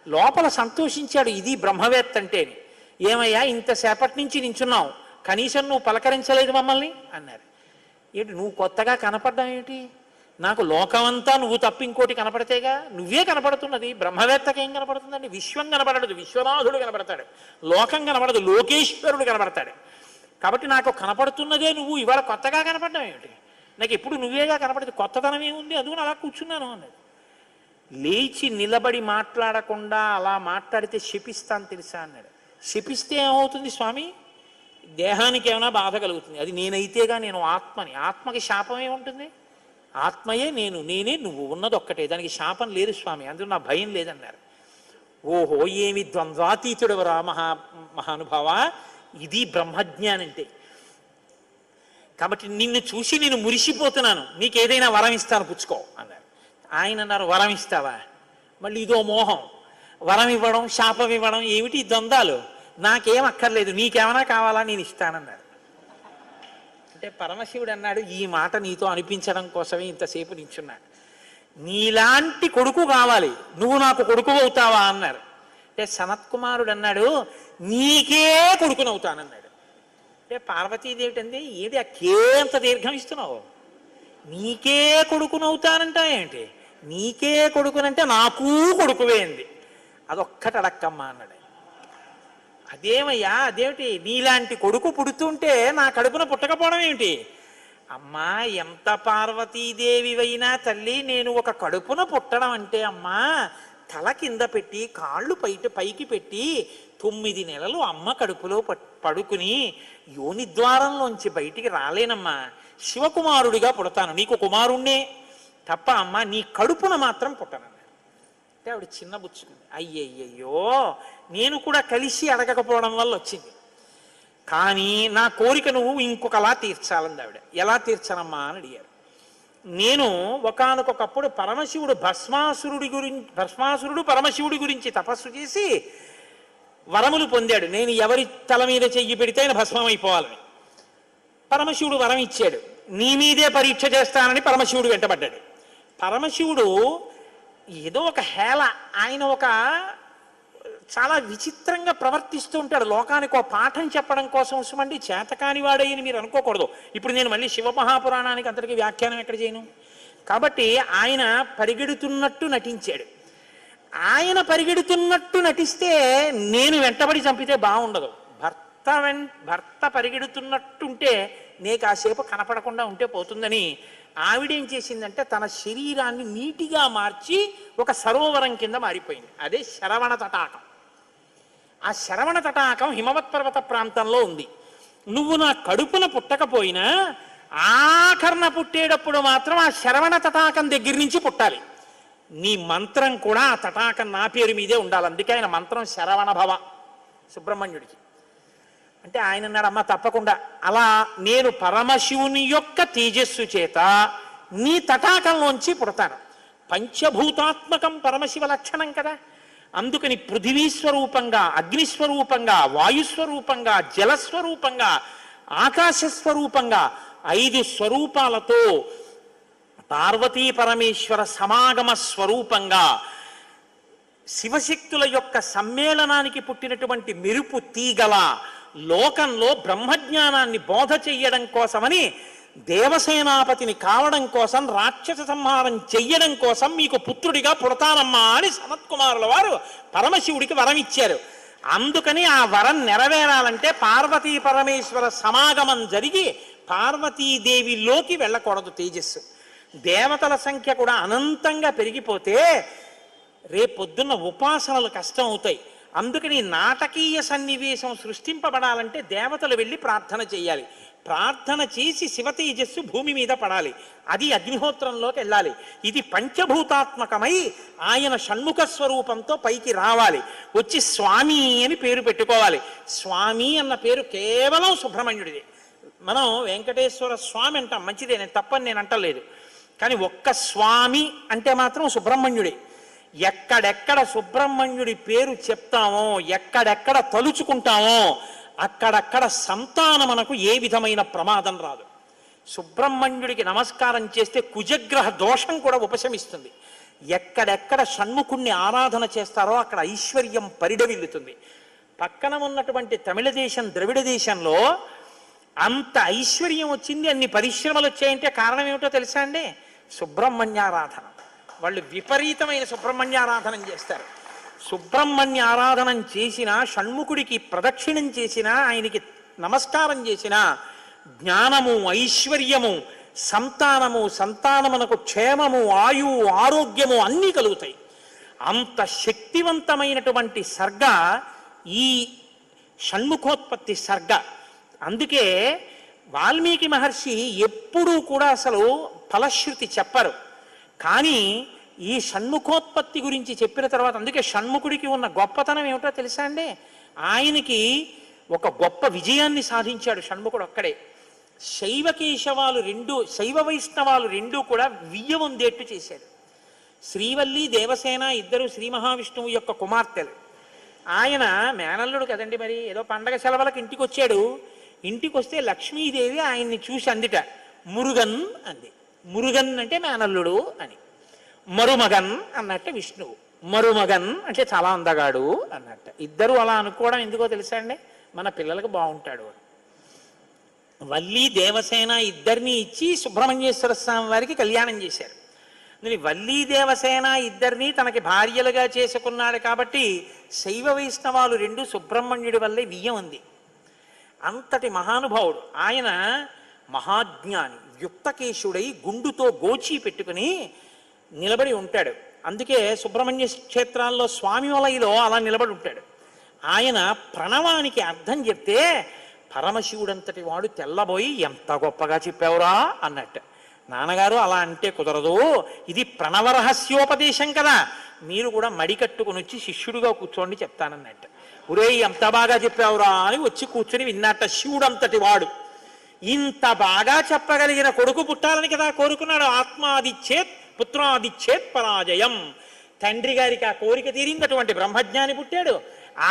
లోపల సంతోషించాడు ఇది బ్రహ్మవేత్త అంటేని, ఏమయ్యా ఇంతసేపటి నుంచి నించున్నావు, కనీసం నువ్వు పలకరించలేదు మమ్మల్ని అన్నారు. ఏంటి నువ్వు కొత్తగా కనపడ్డావు ఏమిటి? నాకు లోకమంతా నువ్వు తప్ప ఇంకోటి కనపడితేగా, నువ్వే కనపడుతున్నది. బ్రహ్మవేత్తకి ఏం కనపడుతుందండి? విశ్వం కనపడదు, విశ్వనాథుడు కనపడతాడు. లోకం కనపడదు, లోకేశ్వరుడు కనపడతాడు. కాబట్టి నాకు కనపడుతున్నదే నువ్వు, ఇవాళ కొత్తగా కనపడ్డావు ఏమిటి? నాకు ఎప్పుడు నువ్వేగా కనపడదు, కొత్తదనం ఏముంది, అందుకని అలా కూర్చున్నాను అన్నది. లేచి నిలబడి మాట్లాడకుండా అలా మాట్లాడితే శపిస్తాను తెలుసా అన్నాడు. శపిస్తే ఏమవుతుంది స్వామి? దేహానికి ఏమైనా బాధ కలుగుతుంది. అది నేనైతేగా, నేను ఆత్మని. ఆత్మకి శాపం ఏముంటుంది? ఆత్మయే నేను, నేనే నువ్వు, ఉన్నది ఒక్కటే, దానికి శాపం లేదు స్వామి, అందులో నా భయం లేదన్నారు. ఓహో, ఏమి ద్వంద్వాతీతుడవరా మహానుభావ, ఇది బ్రహ్మజ్ఞానం అంటే. కాబట్టి నిన్ను చూసి నేను మురిసిపోతున్నాను, నీకేదైనా వరం ఇస్తాను పుచ్చుకో అన్నారు. ఆయన అన్నారు, వరం ఇస్తావా? మళ్ళీ ఇదో మోహం, వరం ఇవ్వడం శాపం ఇవ్వడం ఏమిటి ద్వంద్వాలు? నాకేం అక్కర్లేదు, నీకేమైనా కావాలా నేను ఇస్తానన్నారు. అంటే పరమశివుడు అన్నాడు, ఈ మాట నీతో అనిపించడం కోసమే ఇంతసేపు నించున్నాడు. నీలాంటి కొడుకు కావాలి, నువ్వు నాకు కొడుకు అవుతావా అన్నారు. అంటే సనత్కుమారుడు అన్నాడు, నీకే కొడుకునవుతానన్నాడు. అంటే పార్వతీదేవి అంది, ఏది అంత దీర్ఘం ఇస్తున్నావు? నీకే కొడుకునవుతానంటా ఏంటి? నీకే కొడుకునంటే నాకు కొడుకువే అంది. అదొక్కటి అడక్కమ్మా అన్నాడు. అదేమయ్యా, అదేమిటి? నీలాంటి కొడుకు పుడుతుంటే నా కడుపున పుట్టకపోవడం ఏమిటి? అమ్మా, ఎంత పార్వతీదేవివైనా తల్లి, నేను ఒక కడుపున పుట్టడం అంటే అమ్మా, తల కింద పెట్టి కాళ్ళు పైకి పెట్టి 9 నెలలు అమ్మ కడుపులో పడుకుని యోనిద్వారంలోంచి బయటికి రాలేనమ్మా. శివకుమారుడిగా పుడతాను, నీకు కుమారుణ్ణే తప్ప అమ్మ నీ కడుపున మాత్రం పుట్టనన్నాడు. అంటే ఆవిడ చిన్న బుచ్చుకుంది. అయ్యయ్యో, నేను కూడా కలిసి అడగకపోవడం వల్ల వచ్చింది. కానీ నా కోరిక నువ్వు ఇంకొకలా తీర్చాలంది ఆవిడ. ఎలా తీర్చనమ్మా అని అడిగారు. నేను ఒకానొకప్పుడు పరమశివుడు భస్మాసురుడు పరమశివుడి గురించి తపస్సు చేసి వరములు పొందాడు. నేను ఎవరి తల మీద చెయ్యి పెడితే ఆయన భస్మం అయిపోవాలని పరమశివుడు వరం ఇచ్చాడు. నీ మీదే పరీక్ష చేస్తానని పరమశివుడు వెంటబడ్డాడు. పరమశివుడు ఏదో ఒక హేళ, ఆయన ఒక చాలా విచిత్రంగా ప్రవర్తిస్తూ ఉంటాడు. లోకానికి ఒక పాఠం చెప్పడం కోసం వస్తామండి, చేతకాని వాడయ్యని మీరు అనుకోకూడదు. ఇప్పుడు నేను మళ్ళీ శివమహాపురాణానికి అంతటికి వ్యాఖ్యానం ఎక్కడ చేయను? కాబట్టి ఆయన పరిగెడుతున్నట్టు నటించాడు. ఆయన పరిగెడుతున్నట్టు నటిస్తే నేను వెంటబడి చంపితే బాగుండదు. భర్త పరిగెడుతున్నట్టుంటే నే కాసేపు కనపడకుండా ఉంటే పోతుందని ఆవిడేం చేసిందంటే తన శరీరాన్ని నీటిగా మార్చి ఒక సరోవరం కింద మారిపోయింది. అదే శరవణ తటాకం. ఆ శరవణ తటాకం హిమవత్ పర్వత ప్రాంతంలో ఉంది. నువ్వు నా కడుపున పుట్టకపోయినా ఆఖరణ పుట్టేటప్పుడు మాత్రం ఆ శరవణ తటాకం దగ్గర నుంచి పుట్టాలి. నీ మంత్రం కూడా ఆ తటాకం నా పేరు మీదే ఉండాలి. అందుకే ఆయన మంత్రం శరవణ భవ సుబ్రహ్మణ్యుడికి. అంటే ఆయన అన్నాడు, అమ్మ తప్పకుండా, అలా నేను పరమశివుని యొక్క తేజస్సు చేత నీ తటాకంలోంచి పుడతాను. పంచభూతాత్మకం పరమశివ లక్షణం కదా. అందుకని పృథివీస్వరూపంగా, అగ్నిస్వరూపంగా, వాయుస్వరూపంగా, జలస్వరూపంగా, ఆకాశస్వరూపంగా 5 స్వరూపాలతో పార్వతీ పరమేశ్వర సమాగమ స్వరూపంగా శివశక్తుల యొక్క సమ్మేళనానికి పుట్టినటువంటి మెరుపు తీగల లోకంలో బ్రహ్మజ్ఞానాన్ని బోధ చెయ్యడం కోసమని, దేవసేనాపతిని కావడం కోసం, రాక్షస సంహారం చెయ్యడం కోసం మీకు పుత్రుడిగా పుడతానమ్మా అని సనత్కుమారుల వారు పరమశివుడికి వరం ఇచ్చారు. అందుకని ఆ వరం నెరవేరాలంటే పార్వతీ పరమేశ్వర సమాగమం జరిగి పార్వతీదేవిలోకి వెళ్ళకూడదు తేజస్సు. దేవతల సంఖ్య కూడా అనంతంగా పెరిగిపోతే రేపొద్దున్న ఉపాసనలు కష్టం అవుతాయి. అందుకని నాటకీయ సన్నివేశం సృష్టింపబడాలంటే దేవతలు వెళ్ళి ప్రార్థన చేయాలి. ప్రార్థన చేసి శివతేజస్సు భూమి మీద పడాలి. అది అగ్నిహోత్రంలోకి వెళ్ళాలి. ఇది పంచభూతాత్మకమై ఆయన షణ్ముఖ స్వరూపంతో పైకి రావాలి. వచ్చి స్వామి అని పేరు పెట్టుకోవాలి. స్వామి అన్న పేరు కేవలం సుబ్రహ్మణ్యుడిది. మనం వెంకటేశ్వర స్వామి అంటాం, మంచిదే, నేను తప్పని నేను అంటలేదు. కానీ ఒక్క స్వామి అంటే మాత్రం సుబ్రహ్మణ్యుడే. ఎక్కడెక్కడ సుబ్రహ్మణ్యుడి పేరు చెప్తామో, ఎక్కడెక్కడ తలుచుకుంటామో అక్కడక్కడ సంతానమునకు ఏ విధమైన ప్రమాదం రాదు. సుబ్రహ్మణ్యుడికి నమస్కారం చేస్తే కుజగ్రహ దోషం కూడా ఉపశమిస్తుంది. ఎక్కడెక్కడ షణ్ముఖుణ్ణి ఆరాధన చేస్తారో అక్కడ ఐశ్వర్యం పరిడవిల్లుతుంది. పక్కన ఉన్నటువంటి తమిళ దేశం, ద్రవిడ దేశంలో అంత ఐశ్వర్యం వచ్చింది, అన్ని పరిశ్రమలు వచ్చాయంటే కారణం ఏమిటో తెలుసా అండి? సుబ్రహ్మణ్యారాధన. వాళ్ళు విపరీతమైన సుబ్రహ్మణ్యారాధన చేస్తారు. సుబ్రహ్మణ్య ఆరాధనం చేసినా, షణ్ముఖుడికి ప్రదక్షిణం చేసినా, ఆయనకి నమస్కారం చేసినా జ్ఞానము, ఐశ్వర్యము, సంతానము, సంతానమునకు క్షేమము, ఆయువు, ఆరోగ్యము అన్నీ కలుగుతాయి. అంత శక్తివంతమైనటువంటి సర్గ ఈ షణ్ముఖోత్పత్తి సర్గ. అందుకే వాల్మీకి మహర్షి ఎప్పుడూ కూడా అసలు ఫలశ్రుతి చెప్పరు. కానీ ఈ షణ్ముఖోత్పత్తి గురించి చెప్పిన తర్వాత, అందుకే షణ్ముఖుడికి ఉన్న గొప్పతనం ఏమిటో తెలుసా అండి? ఆయనకి ఒక గొప్ప విజయాన్ని సాధించాడు షణ్ముఖుడు ఒక్కడే. శైవ వైష్ణవాలు రెండూ కూడా వియ్యవందేట్టు చేశాడు. శ్రీవల్లి, దేవసేన ఇద్దరు శ్రీ మహావిష్ణువు యొక్క కుమార్తెలు. ఆయన మేనల్లుడు కదండి, మరి ఏదో పండగ సెలవులకు ఇంటికి వచ్చాడు. ఇంటికి వస్తే లక్ష్మీదేవి ఆయన్ని చూసి అందిట, మురుగన్ అంది. మురుగన్ అంటే మేనల్లుడు అని. మరుమగన్ అన్నట్టు విష్ణువు. మరుమగన్ అంటే చాలా అందగాడు అన్నట్టు. ఇద్దరు అలా అనుకోవడం ఎందుకో తెలుసా అండి? మన పిల్లలకు బాగుంటాడు. వల్లి, దేవసేన ఇద్దరిని ఇచ్చి సుబ్రహ్మణ్యేశ్వర స్వామి వారికి కళ్యాణం చేశారు. వల్లి, దేవసేన ఇద్దరిని తనకి భార్యలుగా చేసుకున్నాడు కాబట్టి శైవ వైష్ణవాలు రెండు సుబ్రహ్మణ్యుడి వల్లే వియ్యం ఉంది. అంతటి మహానుభావుడు ఆయన. మహాజ్ఞాని, యుక్తకేశుడై గుండుతో గోచి పెట్టుకుని నిలబడి ఉంటాడు. అందుకే సుబ్రహ్మణ్య క్షేత్రాల్లో స్వామి వలయలో అలా నిలబడి ఉంటాడు. ఆయన ప్రణవానికి అర్థం చెప్తే పరమశివుడంతటి వాడు తెల్లబోయి, ఎంత గొప్పగా చెప్పావురా అన్నట్టు. నాన్నగారు అలా అంటే కుదరదు, ఇది ప్రణవ రహస్యోపదేశం కదా, మీరు కూడా మడికట్టుకుని వచ్చి శిష్యుడిగా కూర్చోండి చెప్తానన్నట్టు. ఒరే ఎంత బాగా చెప్పావురా అని వచ్చి కూర్చుని విన్నట్ట. శివుడంతటి వాడు ఇంత బాగా చెప్పగలిగిన కొడుకు పుట్టాలని కదా కోరుకున్నాడు. ఆత్మాదిచ్చేత్ పుత్రాదిచ్చేత్ పరాజయం. తండ్రి గారికి ఆ కోరిక తీరిందటువంటి బ్రహ్మజ్ఞాని పుట్టాడు.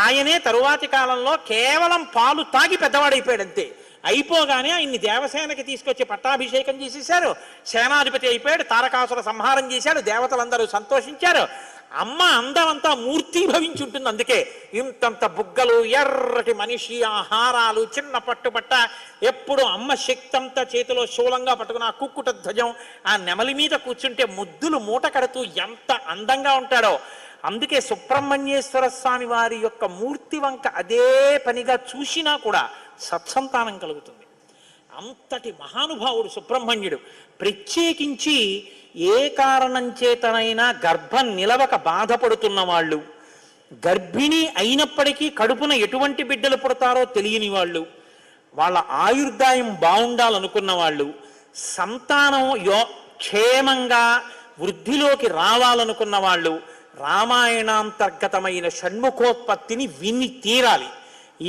ఆయనే తరువాతి కాలంలో కేవలం పాలు తాగి పెద్దవాడైపోయాడు అంతే. అయిపోగానే ఆయన్ని దేవసేనకి తీసుకొచ్చి పట్టాభిషేకం చేసేశారు. సేనాధిపతి అయిపోయాడు. తారకాసుర సంహారం చేశాడు. దేవతలందరూ సంతోషించారు. అమ్మ అందమంతా మూర్తిభవించి ఉంటుంది. అందుకే ఇంతంత బుగ్గలు, ఎర్రటి మనిషి, ఆహారాలు, చిన్న పట్టుబట్ట, ఎప్పుడు అమ్మ శక్తి అంతా చేతిలో శూలంగా పట్టుకుని ఆ కుక్కుట ధ్వజం, ఆ నెమలి మీద కూర్చుంటే ముద్దులు మూట కడుతూ ఎంత అందంగా ఉంటాడో. అందుకే సుబ్రహ్మణ్యేశ్వర స్వామి వారి యొక్క మూర్తి వంక అదే పనిగా చూసినా కూడా సత్సంతానం కలుగుతుంది. అంతటి మహానుభావుడు సుబ్రహ్మణ్యుడు. ప్రత్యేకించి ఏ కారణం చేతనైనా గర్భం నిలవక బాధపడుతున్న వాళ్ళు, గర్భిణి అయినప్పటికీ కడుపున ఎటువంటి బిడ్డలు పుడతారో తెలియని వాళ్ళు, వాళ్ళ ఆయుర్దాయం బాగుండాలనుకున్న వాళ్ళు, సంతానం క్షేమంగా వృద్ధిలోకి రావాలనుకున్న వాళ్ళు రామాయణాంతర్గతమైన షణ్ముఖోత్పత్తిని విని తీరాలి.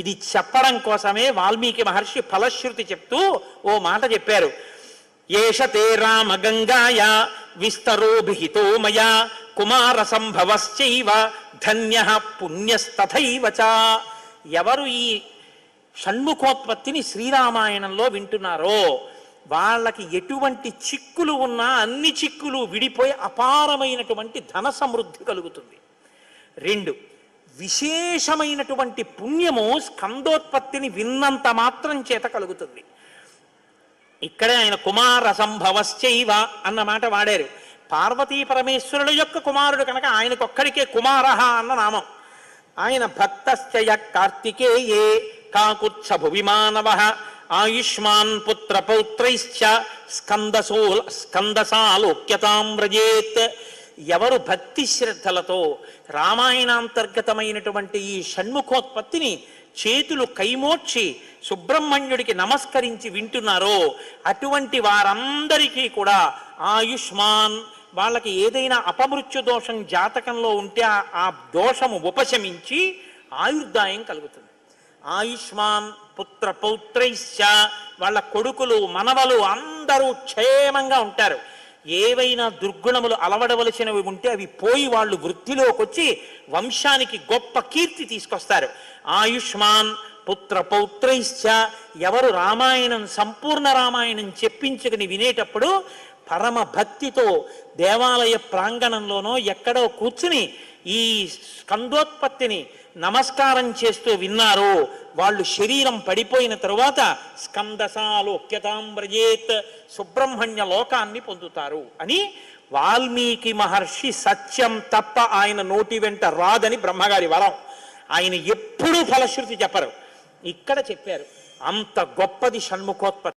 ఇది చెప్పడం కోసమే వాల్మీకి మహర్షి ఫలశ్రుతి చెప్తూ ఓ మాట చెప్పారు. ఏషతే రామ గంగాయ విస్తరోభిహితో మయా కుమార సంభవశ్చైవ ధన్యః పుణ్యస్తథైవ చ. ఎవరు ఈ షణ్ముఖోత్పత్తిని శ్రీరామాయణంలో వింటున్నారో వాళ్ళకి ఎటువంటి చిక్కులు ఉన్నా అన్ని చిక్కులు విడిపోయి అపారమైనటువంటి ధన సమృద్ధి కలుగుతుంది. 2, విశేషమైనటువంటి పుణ్యము స్కందోత్పత్తిని విన్నంత మాత్రం చేత కలుగుతుంది. ఇక్కడే ఆయన కుమార సంభవశ్చైవ అన్న మాట వాడారు. పార్వతీ పరమేశ్వరుల యొక్క కుమారుడు కనుక ఆయనకొక్కడికే కుమారః అన్న నామం. ఆయన భక్తశ్చయ కార్తికేయే కాకుత్స భువిమానవః ఆయుష్మాన్ పుత్ర పౌత్రైశ్చ స్కందసాలోక్యతాం వ్రజేత్. ఎవరు భక్తి శ్రద్ధలతో రామాయణాంతర్గతమైనటువంటి ఈ షణ్ముఖోత్పత్తిని చేతులు కైమోడ్చి సుబ్రహ్మణ్యుడికి నమస్కరించి వింటున్నారో అటువంటి వారందరికీ కూడా ఆయుష్మాన్, వాళ్ళకి ఏదైనా అపమృత్యు దోషం జాతకంలో ఉంటే ఆ దోషము ఉపశమించి ఆయుర్దాయం కలుగుతుంది. ఆయుష్మాన్ పుత్ర పౌత్రైశ్చ, వాళ్ళ కొడుకులు మనవలు అందరూ క్షేమంగా ఉంటారు. ఏవైనా దుర్గుణములు అలవడవలసినవి ఉంటే అవి పోయి వాళ్ళు వృద్ధిలోకి వచ్చి వంశానికి గొప్ప కీర్తి తీసుకొస్తారు. ఆయుష్మాన్ పుత్ర పౌత్రైశ్చ, ఎవరు రామాయణం సంపూర్ణ రామాయణం చెప్పించుకుని వినేటప్పుడు పరమ భక్తితో దేవాలయ ప్రాంగణంలోనో ఎక్కడో కూర్చుని ఈ స్కందోత్పత్తిని నమస్కారం చేస్తూ విన్నారో వాళ్ళు శరీరం పడిపోయిన తరువాత స్కందసాలోక్యతాం వ్రజేత్, సుబ్రహ్మణ్య లోకాన్ని పొందుతారు అని వాల్మీకి మహర్షి సత్యం తప్ప ఆయన నోటి వెంట రాదని బ్రహ్మగారి వరం. ఆయన ఎప్పుడూ ఫలశ్రుతి చెప్పరు, ఇక్కడ చెప్పారు. అంత గొప్పది షణ్ముఖోత్పత్తి.